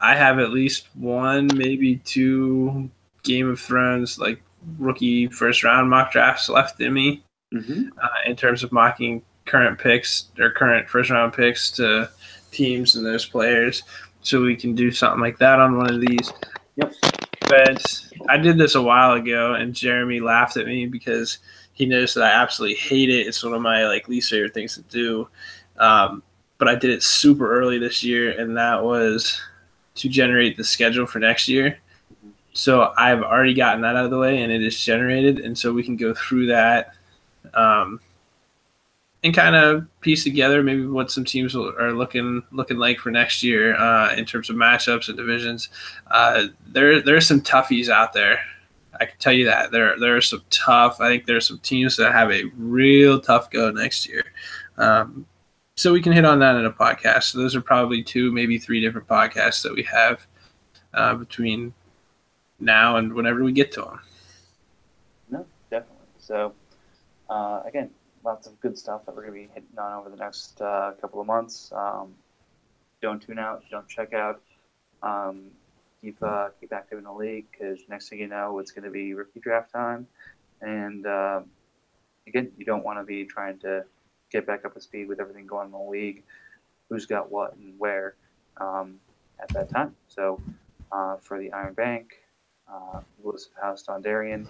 have at least 1, maybe 2 Game of Thrones like rookie first round mock drafts left in me in terms of mocking current picks or current first round picks to teams and those players. so we can do something like that on one of these.
Yep.
But I did this a while ago, and Jeremy laughed at me because he noticed that I absolutely hate it. It's one of my least favorite things to do. But I did it super early this year, and that was to generate the schedule for next year. So I've already gotten that out of the way, and it is generated, and so we can go through that and kind of piece together maybe what some teams are looking like for next year in terms of matchups and divisions. There are some toughies out there. I can tell you that there are some tough. I think there are some teams that have a real tough go next year. So we can hit on that in a podcast. So those are probably 2, maybe 3 different podcasts that we have between now and whenever we get to them.
No, definitely. So, again, lots of good stuff that we're going to be hitting on over the next couple of months. Don't tune out. Don't check out. Keep active in the league, because next thing you know, it's going to be rookie draft time. And, again, you don't want to be trying to get back up to speed with everything going on in the league, who's got what and where at that time. So for the Iron Bank, Lewis of House, Dondarrion,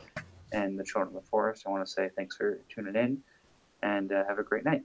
and the Children of the Forest, I want to say thanks for tuning in, and have a great night.